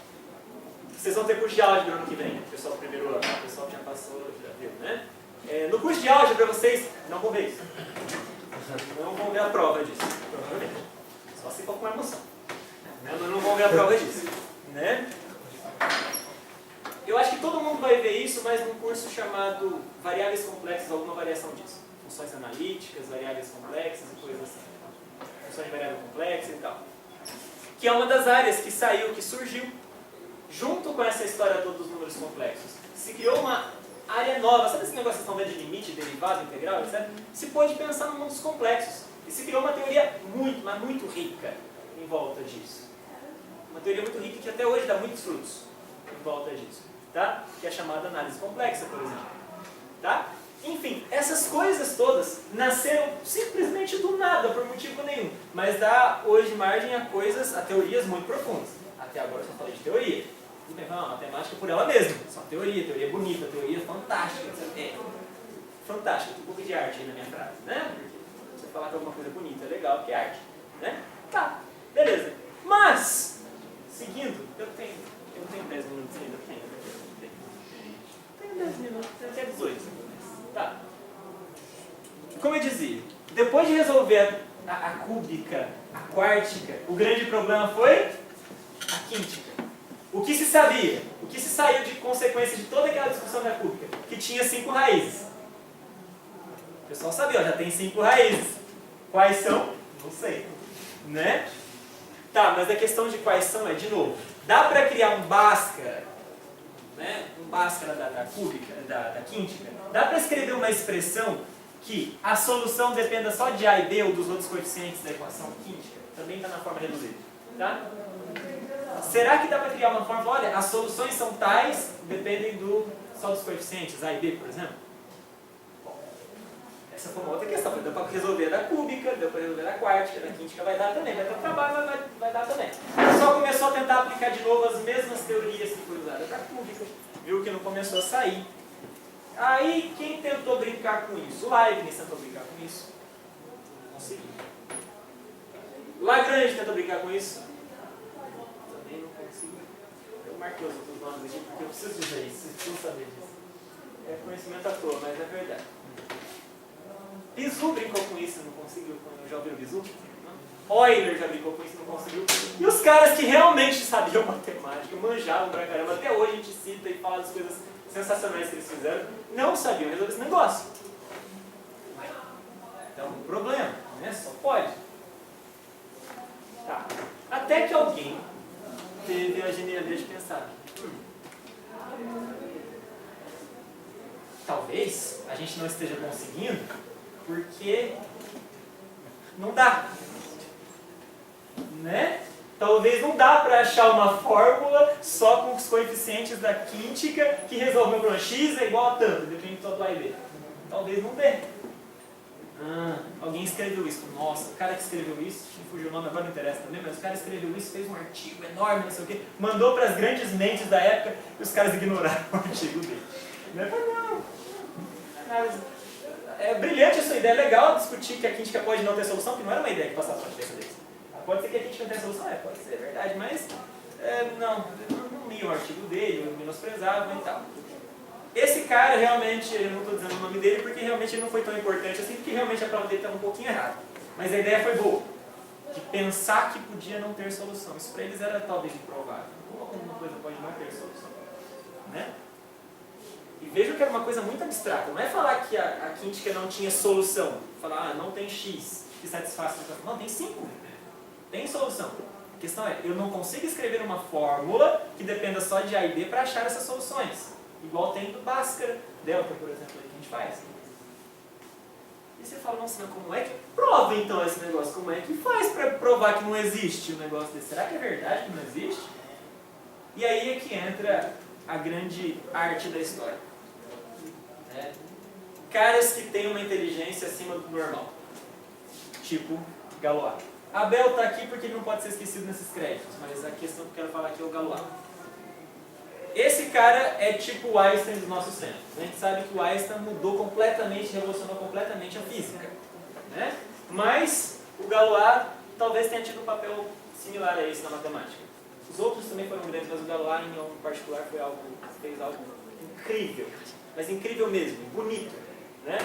Speaker 2: Vocês vão ter curso de álgebra ano que vem. O pessoal do primeiro ano, o pessoal que já passou, já viu, né? No curso de álgebra vocês não vão ver isso. Não vão ver a prova disso. Provavelmente. Só se for com emoção. Não vão ver a prova disso. Né? Eu acho que todo mundo vai ver isso, mas num curso chamado Variáveis Complexas, alguma variação disso. Funções analíticas, variáveis complexas e coisas assim. Funções de variável complexa e tal. Que é uma das áreas que saiu, que surgiu, junto com essa história toda dos números complexos. Se criou uma área nova, sabe esse negócio que vocês estão vendo de limite, derivado, integral, etc? Se pôde pensar no mundo dos complexos. E se criou uma teoria muito, mas muito rica em volta disso. Uma teoria muito rica que até hoje dá muitos frutos em volta disso, tá? Que é chamada análise complexa, por exemplo, tá? Enfim, essas coisas todas nasceram simplesmente do nada, por motivo nenhum, mas dá hoje margem a coisas, a teorias muito profundas. Até agora eu só falei de teoria. Tudo bem, não, matemática por ela mesma, só teoria bonita, teoria fantástica, fantástica, tem um pouco de arte aí na minha frase, né? Porque você falar que alguma coisa bonita é legal, que é arte, né? Tá, beleza. Mas, seguindo, eu tenho 10 minutos ainda, tenho 10 minutos, até 18. Tá. Como eu dizia, depois de resolver a cúbica, a quártica, o grande problema foi a quíntica. O que se sabia? O que se saiu de consequência de toda aquela discussão da cúbica? Que tinha 5 raízes. O pessoal sabia, ó, já tem 5 raízes. Quais são? Não sei. Né? Tá, mas a questão de quais são é, de novo, dá para criar um Bhaskara, né? Um Bhaskara da cúbica, da quíntica? Dá para escrever uma expressão que a solução dependa só de A e B ou dos outros coeficientes da equação quíntica? Também está na forma reduzida. Tá? Será que dá para criar uma fórmula? Olha, as soluções são tais, dependem só dos coeficientes, A e B, por exemplo? Bom, essa foi uma outra questão. Deu para resolver da cúbica, deu para resolver da quártica, da quíntica vai dar também. Vai ter trabalho, mas vai dar também. O pessoal começou a tentar aplicar de novo as mesmas teorias que foi usada para a cúbica. Viu que não começou a sair. Aí, quem tentou brincar com isso? Leibniz tentou brincar com isso. Não conseguiu. Lagrange tentou brincar com isso. Também não conseguiu. Eu marquei os outros nomes aqui porque eu preciso dizer isso. Vocês precisam saber disso. É conhecimento à toa, mas é verdade. Bizu brincou com isso e não conseguiu. Já ouviram Bizu? Euler já brincou com isso e não conseguiu. E os caras que realmente sabiam matemática, manjavam pra caramba, até hoje a gente cita e fala das coisas sensacionais que eles fizeram, não sabiam resolver esse negócio. Então, um problema, né? Só pode. Tá. Até que alguém teve a genialidade de pensar. Talvez a gente não esteja conseguindo porque não dá. Né? Talvez não dá para achar uma fórmula só com os coeficientes da quíntica que resolve o problema. X é igual a tanto, depende só do A e B. Talvez não dê. Alguém escreveu isso. Nossa, o cara que escreveu isso, me fugiu o nome, agora não interessa também, mas o cara escreveu isso, fez um artigo enorme, não sei o quê, mandou para as grandes mentes da época e os caras ignoraram o artigo dele. Não. É brilhante essa ideia, é legal discutir que a quíntica pode não ter solução, que não era uma ideia que passava pela cabeça deles. Pode ser que a quíntica não tenha solução, pode ser, é verdade, mas não liam o artigo dele, menosprezavam e tal. Esse cara realmente, eu não estou dizendo o nome dele porque realmente ele não foi tão importante assim, porque realmente a prova dele estava um pouquinho errada. Mas a ideia foi boa, de pensar que podia não ter solução. Isso para eles era talvez improvável. Como alguma coisa pode não ter solução? Né? E vejam que era uma coisa muito abstrata. Não é falar que a quíntica não tinha solução. Falar, não tem x que satisfaça a situação. Não, tem 5. Tem solução. A questão é, eu não consigo escrever uma fórmula que dependa só de A e B para achar essas soluções. Igual tem do Bhaskara, delta, por exemplo, que a gente faz. E você fala, nossa, mas como é que prova então esse negócio? Como é que faz para provar que não existe um negócio desse? Será que é verdade que não existe? E aí é que entra a grande arte da história. Caras que têm uma inteligência acima do normal. Tipo Galois. Abel está aqui porque ele não pode ser esquecido nesses créditos, mas a questão que eu quero falar aqui é o Galois. Esse cara é tipo o Einstein dos nossos tempos. A gente sabe que o Einstein mudou completamente, revolucionou completamente a física. Né? Mas o Galois talvez tenha tido um papel similar a esse na matemática. Os outros também foram grandes, mas o Galois em particular fez algo incrível. Mas incrível mesmo, bonito. Né?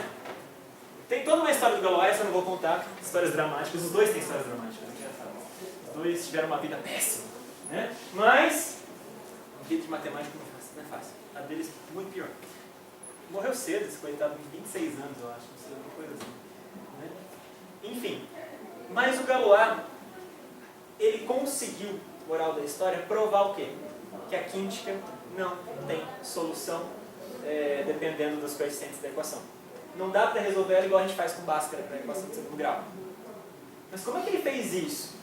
Speaker 2: Tem toda uma história do Galois, eu não vou contar, histórias dramáticas. Os dois têm histórias dramáticas. Os dois tiveram uma vida péssima. Né? Mas a vida de matemática não é fácil. A deles é muito pior. Morreu cedo, esse coitado, com 26 anos, eu acho. Não sei, alguma coisa assim. Né? Enfim. Mas o Galois, ele conseguiu, moral da história, provar o quê? Que a quíntica não tem solução dependendo dos coeficientes da equação. Não dá para resolver ela igual a gente faz com Bhaskara para a equação de segundo grau. Mas como é que ele fez isso?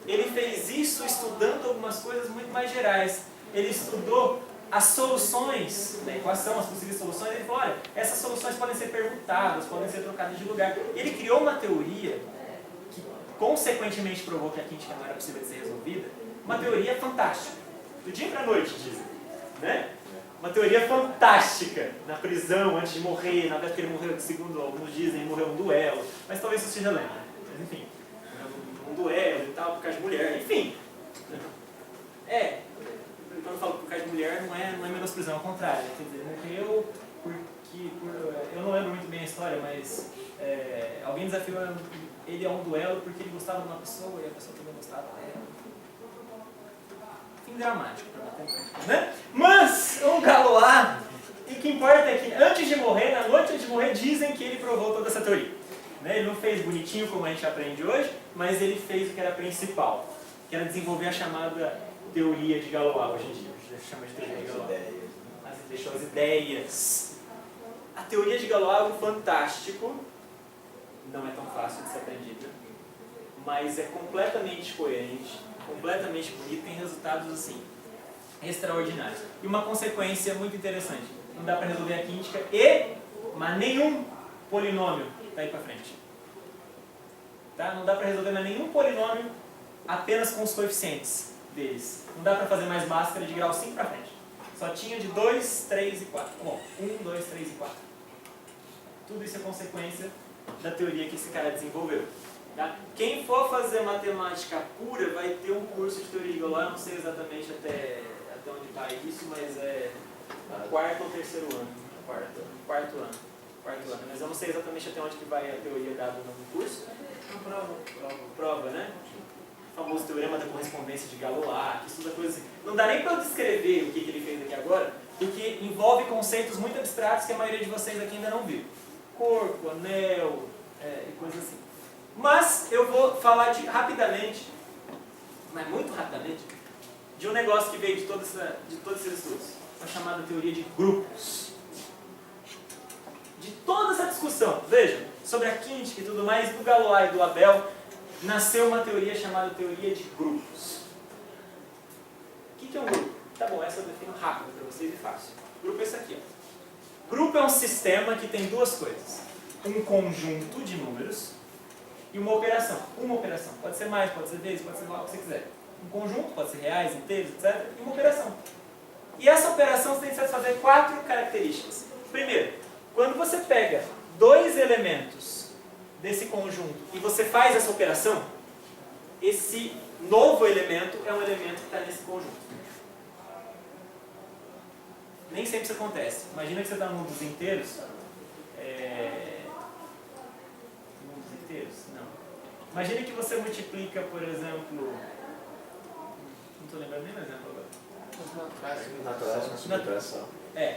Speaker 2: Ele fez isso estudando algumas coisas muito mais gerais. Ele estudou as soluções da equação, as possíveis soluções, e ele falou, olha, essas soluções podem ser permutadas, podem ser trocadas de lugar. Ele criou uma teoria que consequentemente provou que a quíntica não era possível de ser resolvida, uma teoria fantástica. Do dia para a noite, dizem. Né? Uma teoria fantástica na prisão, antes de morrer, na verdade que ele morreu, segundo alguns dizem, morreu num duelo, mas talvez isso seja lenda. Mas enfim, um duelo e tal, por causa de mulher, enfim. Quando eu falo por causa de mulher, não é menosprezão, ao contrário. Quer dizer, morreu eu não lembro muito bem a história, mas alguém desafiou ele a um duelo porque ele gostava de uma pessoa e a pessoa também gostava dela. Fim dramático, né? Mas o Galois, e o que importa é que antes de morrer, na noite antes de morrer, dizem que ele provou toda essa teoria. Né? Ele não fez bonitinho como a gente aprende hoje, mas ele fez o que era principal, que era desenvolver a chamada teoria de Galois hoje em dia. A gente chama de teoria de Galois. Deixou as ideias. A teoria de Galois é algo fantástico, não é tão fácil de ser aprendida, mas é completamente coerente, completamente bonito, tem resultados assim, extraordinários. E uma consequência muito interessante, não dá para resolver a quíntica mas nenhum polinômio está aí para frente. Tá? Não dá para resolver mais nenhum polinômio apenas com os coeficientes deles. Não dá para fazer mais Bhaskara de grau 5 para frente. Só tinha de 2, 3 e 4. Bom, 1, 2, 3 e 4. Tudo isso é consequência da teoria que esse cara desenvolveu. Tá? Quem for fazer matemática pura vai ter um curso de teoria de Galois, não sei exatamente até onde vai isso, mas é quarto ou terceiro ano. Quarto ano. Mas eu não sei exatamente até onde que vai a teoria dada no curso. Prova, né? O famoso teorema da correspondência de Galois, que estuda coisas assim. Não dá nem para eu descrever o que ele fez aqui agora, porque envolve conceitos muito abstratos que a maioria de vocês aqui ainda não viu. Corpo, anel e coisas assim. Mas eu vou falar rapidamente, mas muito rapidamente, de um negócio que veio de todos esses estudos, a chamada teoria de grupos. De toda essa discussão, vejam, sobre a quíntica e tudo mais, do Galois e do Abel, nasceu uma teoria chamada teoria de grupos. O que é um grupo? Tá bom, essa eu defino rápido para vocês e fácil. Grupo é isso aqui. Ó. Grupo é um sistema que tem duas coisas. Um conjunto de números e uma operação. Uma operação. Pode ser mais, pode ser vezes, pode ser igual, o que você quiser. Um conjunto, pode ser reais, inteiros, etc. E uma operação. E essa operação você tem que satisfazer 4 características. Primeiro, quando você pega 2 elementos desse conjunto e você faz essa operação, esse novo elemento é um elemento que está nesse conjunto. Nem sempre isso acontece. Imagina que você está no mundo dos inteiros. Mundo dos inteiros? Não. Imagina que você multiplica, por exemplo... Não estou lembrando nem do exemplo agora.
Speaker 1: Naturais com subtração.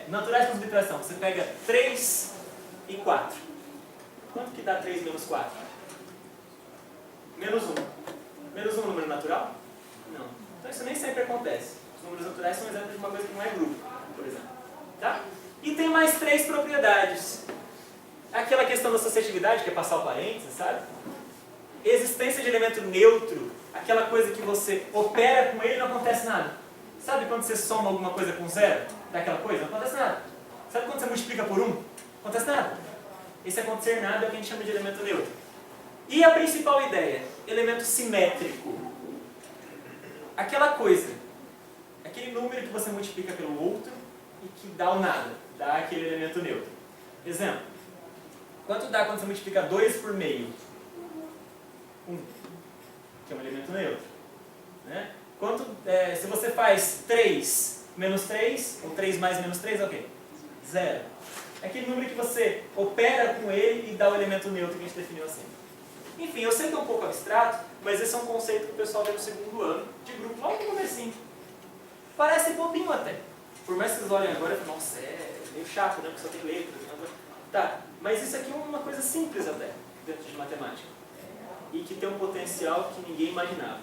Speaker 2: Naturais com subtração. Você pega 3 e 4. Quanto que dá 3 menos 4? Menos 1. Menos 1 é um número natural? Não. Então isso nem sempre acontece. Os números naturais são exemplos de uma coisa que não é grupo, por exemplo. Tá? E tem mais 3 propriedades. Aquela questão da associatividade, que é passar o parênteses, sabe? Existência de elemento neutro, aquela coisa que você opera com ele e não acontece nada. Sabe quando você soma alguma coisa com zero? Daquela coisa? Não acontece nada. Sabe quando você multiplica por 1? Não acontece nada. Esse acontecer nada é o que a gente chama de elemento neutro. E a principal ideia? Elemento simétrico. Aquela coisa, aquele número que você multiplica pelo outro e que dá o nada, dá aquele elemento neutro. Exemplo, quanto dá quando você multiplica 2 por meio? 1, que é um elemento neutro. Né? Se você faz 3 menos 3, ou 3 mais menos 3, é o quê? 0. É aquele número que você opera com ele e dá o elemento neutro que a gente definiu assim. Enfim, eu sei que é um pouco abstrato, mas esse é um conceito que o pessoal vê no segundo ano de grupo, logo no comecinho. Parece bobinho até. Por mais que vocês olhem agora e falem, nossa, é meio chato, né? Porque só tem letras. Né? Tá, mas isso aqui é uma coisa simples até, dentro de matemática. E que tem um potencial que ninguém imaginava.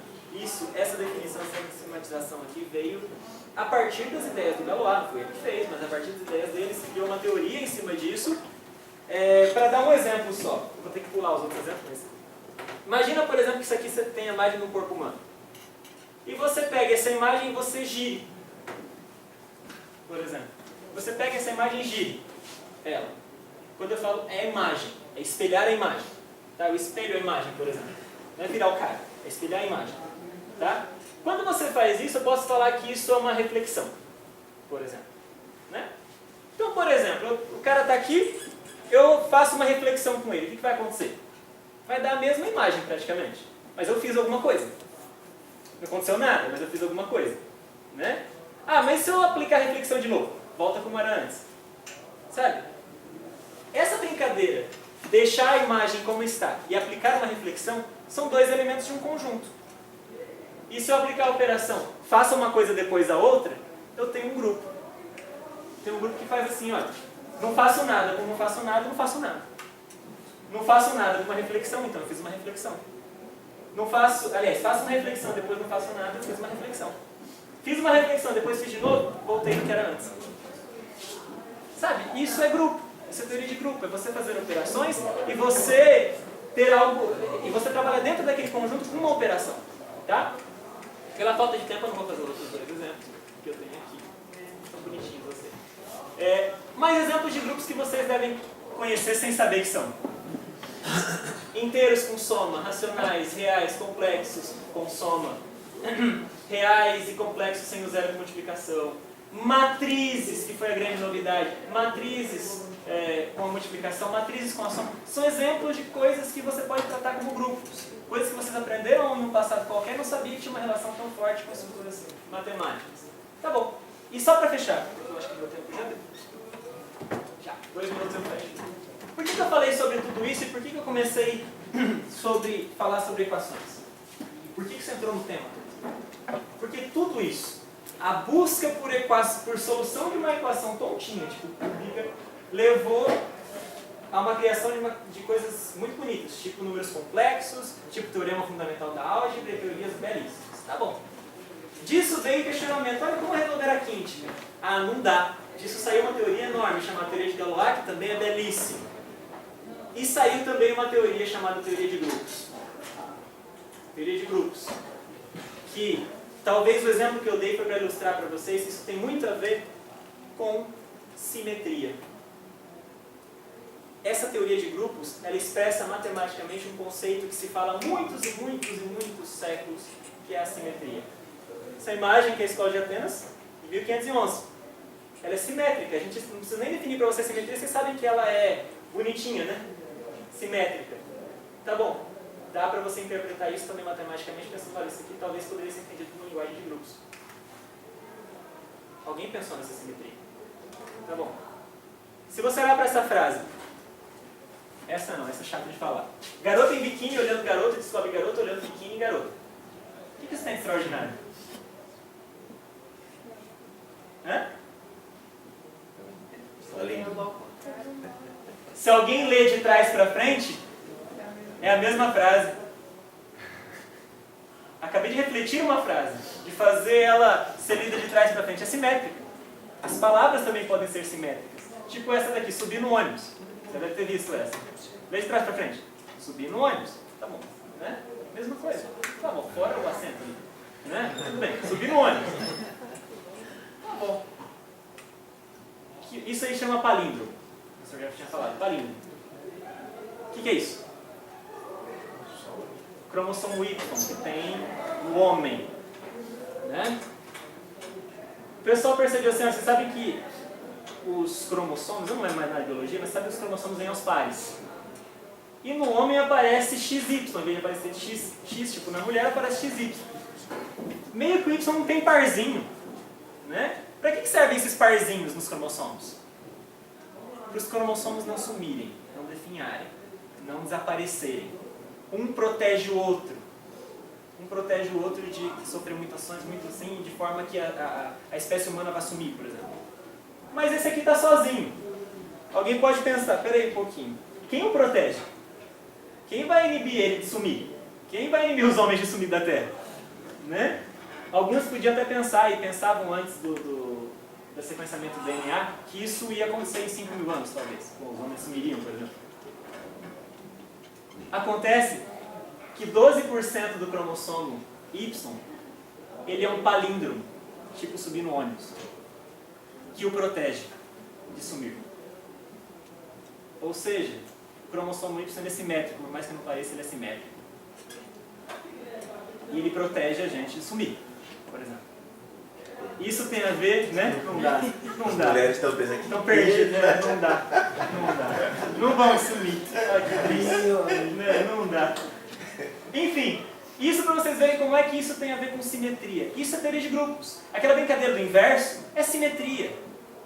Speaker 2: Essa definição, essa sistematização aqui veio a partir das ideias do Galois, não foi ele que fez, mas a partir das ideias dele se criou uma teoria em cima disso. Para dar um exemplo só, eu vou ter que pular os outros exemplos, mas... Imagina, por exemplo, que isso aqui você tem a imagem do corpo humano. E você pega essa imagem e você gire. Por exemplo, você pega essa imagem e gire ela. Quando eu falo é imagem, é espelhar a imagem. Tá? Eu espelho a imagem, por exemplo. Não é virar o cara, é espelhar a imagem. Tá? Quando você faz isso, eu posso falar que isso é uma reflexão, por exemplo. Né? Então, por exemplo, o cara está aqui, eu faço uma reflexão com ele. O que vai acontecer? Vai dar a mesma imagem, praticamente. mas eu fiz alguma coisa. Não aconteceu nada, mas eu fiz alguma coisa. Né? Ah, mas se eu aplicar a reflexão de novo, volta como era antes. Sabe? Essa brincadeira, deixar a imagem como está e aplicar uma reflexão, são dois elementos de um conjunto. E se eu aplicar a operação, faça uma coisa depois da outra, eu tenho um grupo. Tem um grupo que faz assim, olha, não faço nada, como não faço nada, não faço nada. Não faço nada com uma reflexão, então eu fiz uma reflexão. Não faço, aliás, faço uma reflexão, depois não faço nada, eu fiz uma reflexão. Fiz uma reflexão, depois fiz de novo, voltei no que era antes. Sabe, isso é grupo, isso é teoria de grupo, é você fazer operações e você ter algo, e você trabalhar dentro daquele conjunto com uma operação, tá? Pela falta de tempo eu não vou fazer outros dois exemplos que eu tenho aqui, são bonitinhos vocês. Mais exemplos de grupos que vocês devem conhecer sem saber que são. Inteiros com soma, racionais, reais, complexos com soma, reais e complexos sem o zero de multiplicação, matrizes, que foi a grande novidade, matrizes com a multiplicação, matrizes com a soma, são exemplos de coisas que você pode tratar como grupos, coisas que vocês aprenderam em um passado qualquer e não sabia que tinha uma relação tão forte com estruturas matemáticas. Tá bom, e só para fechar, eu acho que meu tempo já deu. Já, 2 minutos eu fecho. Por que eu falei sobre tudo isso e por que eu comecei falar sobre equações? Por que isso entrou no tema? Porque tudo isso, a busca por solução de uma equação tontinha, tipo cúbica, levou a uma criação de coisas muito bonitas, tipo números complexos, tipo teorema fundamental da álgebra e teorias belíssimas. Tá bom. Disso veio o questionamento, olha como resolver a quíntica. Ah, não dá. Disso saiu uma teoria enorme, chamada teoria de Galois, que também é belíssima. E saiu também uma teoria chamada teoria de grupos. Teoria de grupos. Que talvez o exemplo que eu dei foi para ilustrar para vocês que isso tem muito a ver com simetria. Essa teoria de grupos, ela expressa matematicamente um conceito que se fala há muitos e muitos e muitos séculos, que é a simetria. Essa imagem que é a Escola de Atenas, de 1511. Ela é simétrica, a gente não precisa nem definir para vocês simetria, vocês sabem que ela é bonitinha, né? Simétrica. Tá bom, dá para você interpretar isso também matematicamente, pensando, olha, isso aqui talvez poderia ser entendido como linguagem de grupos. Alguém pensou nessa simetria? Tá bom. Se você olhar para essa frase, essa não, essa é chata de falar. Garota em biquíni olhando garota, descobre garota olhando biquíni e garota. O que isso tem de extraordinário? Hã? Se alguém lê de trás para frente, é a mesma frase. Acabei de refletir uma frase, de fazer ela ser lida de trás para frente. É simétrica. As palavras também podem ser simétricas. Tipo essa daqui, subir no ônibus. Você deve ter visto essa. Lê de trás para frente. Subir no ônibus. Tá bom. Né? Mesma coisa. Tá bom, fora o acento ali. Né? Tudo bem, subir no ônibus. Tá bom. Isso aí chama palíndromo. O professor já tinha falado, palíndromo. O que é isso? Cromossomo Y, que tem o homem. Né? O pessoal percebeu assim, vocês sabem que os cromossomos, eu não lembro mais na biologia, mas sabe que os cromossomos vêm aos pares. E no homem aparece XY, em vez de aparecer X, tipo na mulher aparece XY. Meio que o Y não tem parzinho. Né? Para que servem esses parzinhos nos cromossomos? Para os cromossomos não sumirem, não definharem, não desaparecerem. Um protege o outro. Um protege o outro de sofrer mutações muito assim, de forma que a espécie humana vai sumir, por exemplo. Mas esse aqui está sozinho. Alguém pode pensar, peraí um pouquinho, quem o protege? Quem vai inibir ele de sumir? Quem vai inibir os homens de sumir da Terra? Né? Alguns podiam até pensar, e pensavam antes do sequenciamento do DNA, que isso ia acontecer em 5.000 anos, talvez. Os homens sumiriam, por exemplo. Acontece que 12% do cromossomo Y, ele é um palíndromo, tipo subir no ônibus, que o protege de sumir. Ou seja, o cromossomo Y é simétrico, por mais que não pareça, ele é simétrico. E ele protege a gente de sumir, por exemplo. Isso tem a ver, né? Não dá. Não dá.
Speaker 1: As mulheres estão pensando que
Speaker 2: Estão perdidas, né? Não dá. Não dá. Não vão sumir. Ai, que triste. Não dá. Enfim, Isso para vocês verem como é que isso tem a ver com simetria. Isso é teoria de grupos. Aquela brincadeira do inverso é simetria.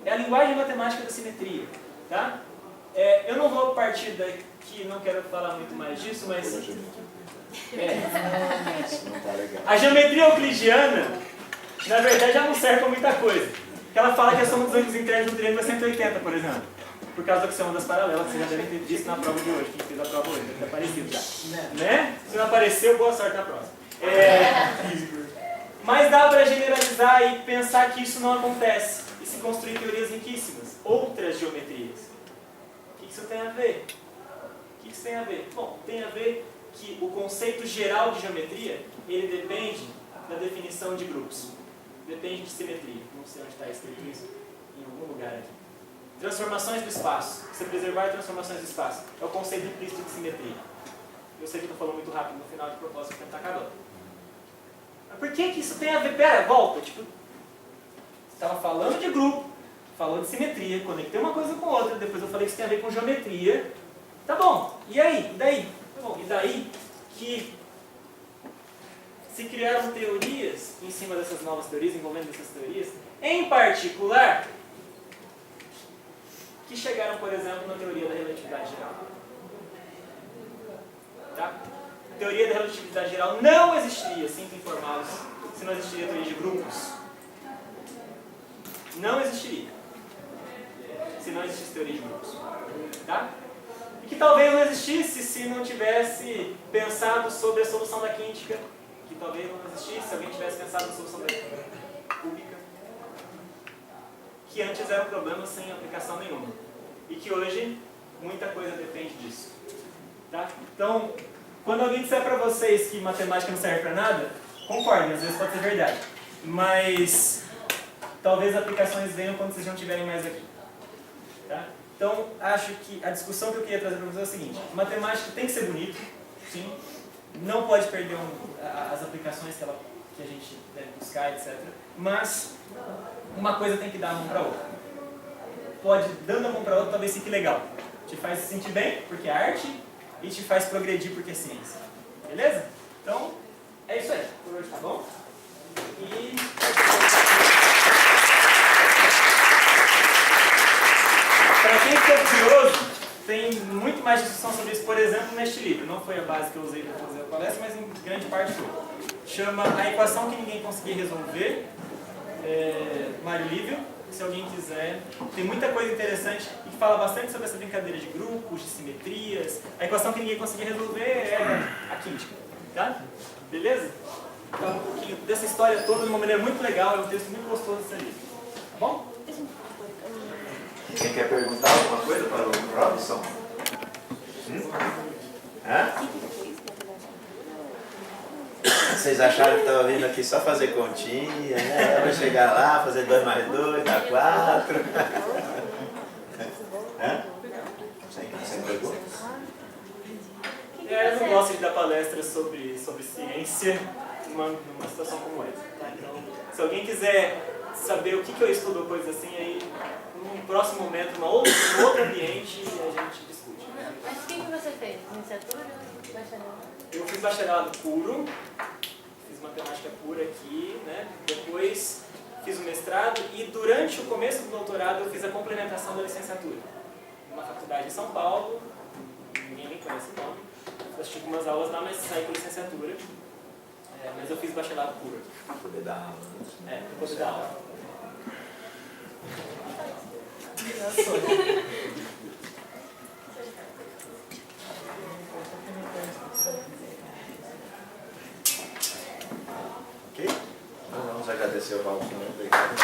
Speaker 2: É a linguagem matemática da simetria. Tá? Eu não vou partir daqui, não quero falar muito mais disso, mas...
Speaker 1: Não tá legal.
Speaker 2: A geometria euclidiana, na verdade, já não serve para muita coisa. Porque ela fala que a soma dos ângulos internos do triângulo é 180, por exemplo. Por causa da axioma das paralelas, vocês já devem ter visto na prova de hoje. Quem fez a prova hoje, deve ter aparecido já. Né? Se não apareceu, boa sorte na próxima. Mas dá para generalizar e pensar que isso não acontece. E se construir teorias riquíssimas. Outras geometrias. O que isso tem a ver? O que isso tem a ver? Bom, tem a ver que o conceito geral de geometria, ele depende da definição de grupos. Depende de simetria. Não sei onde está escrito isso. Em algum lugar aqui. Transformações do espaço. Você preservar transformações do espaço. É o conceito implícito de simetria. Eu sei que estou falando muito rápido no final de propósito, porque está acabando. Mas por que isso tem a ver? Pera, volta. Tipo, você estava falando de grupo, falou de simetria, conectei uma coisa com outra, depois eu falei que isso tem a ver com geometria. Tá bom, e aí? E daí? Tá bom, e daí que se criaram teorias em cima dessas novas teorias, envolvendo essas teorias, em particular, que chegaram, por exemplo, na teoria da relatividade geral. Tá? A teoria da relatividade geral não existiria, sinto informá-los, se não existiria a teoria de grupos. Não existiria, se não existisse teoria de grupos. Tá? E que talvez não existisse se não tivesse pensado sobre a solução da quíntica, que talvez não existisse se alguém tivesse pensado na solução da cúbica, que antes era um problema sem aplicação nenhuma. E que hoje muita coisa depende disso. Tá? Então, quando alguém disser para vocês que matemática não serve para nada, concordem, às vezes pode ser verdade. Mas talvez aplicações venham quando vocês não estiverem mais aqui. Tá? Então, acho que a discussão que eu queria trazer para vocês é a seguinte: matemática tem que ser bonito, sim. Não pode perder as aplicações que a gente deve buscar, etc. Mas uma coisa tem que dar a mão para a outra. Pode, dando a mão para a outra, talvez fique legal. Te faz se sentir bem, porque é arte, e te faz progredir, porque é ciência. Beleza? Então, é isso aí. Por hoje tá bom? E... para quem ficou curioso, tem muito mais discussão sobre isso, por exemplo, neste livro. Não foi a base que eu usei para fazer a palestra, mas em grande parte foi. Chama A Equação que Ninguém Conseguia Resolver, Mário Lívio. Se alguém quiser, tem muita coisa interessante e que fala bastante sobre essa brincadeira de grupos, de simetrias. A equação que ninguém conseguia resolver é a quíntica, tá? Beleza? Então, um pouquinho dessa história toda de uma maneira muito legal, é um texto muito gostoso de ser lido. Tá bom?
Speaker 1: Quem quer perguntar alguma coisa para o Robson? Hã? Vocês acharam que estava vindo aqui só fazer continha, né? Vai chegar lá, fazer 2 mais 2, dá 4. Hã? Você pegou?
Speaker 2: Eu não gosto de dar palestras sobre ciência numa situação como essa. Tá? Então, se alguém quiser saber o que eu estudo ou coisa assim, aí num próximo momento, num outro ambiente, a gente discute.
Speaker 4: Mas o que você fez? Licenciatura? Bacharelado?
Speaker 2: Eu fiz bacharelado puro, fiz matemática pura aqui, né? Depois fiz o mestrado e durante o começo do doutorado eu fiz a complementação da licenciatura. Numa faculdade em São Paulo, ninguém nem conhece o nome. Eu assisti algumas aulas lá, mas saí com licenciatura. Mas eu fiz bacharelado puro.
Speaker 1: Para poder dar aula.
Speaker 2: Para poder dar aula.
Speaker 1: Ok? Então vamos agradecer o Robson. Obrigado.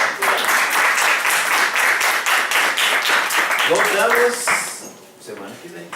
Speaker 1: Voltamos semana que vem.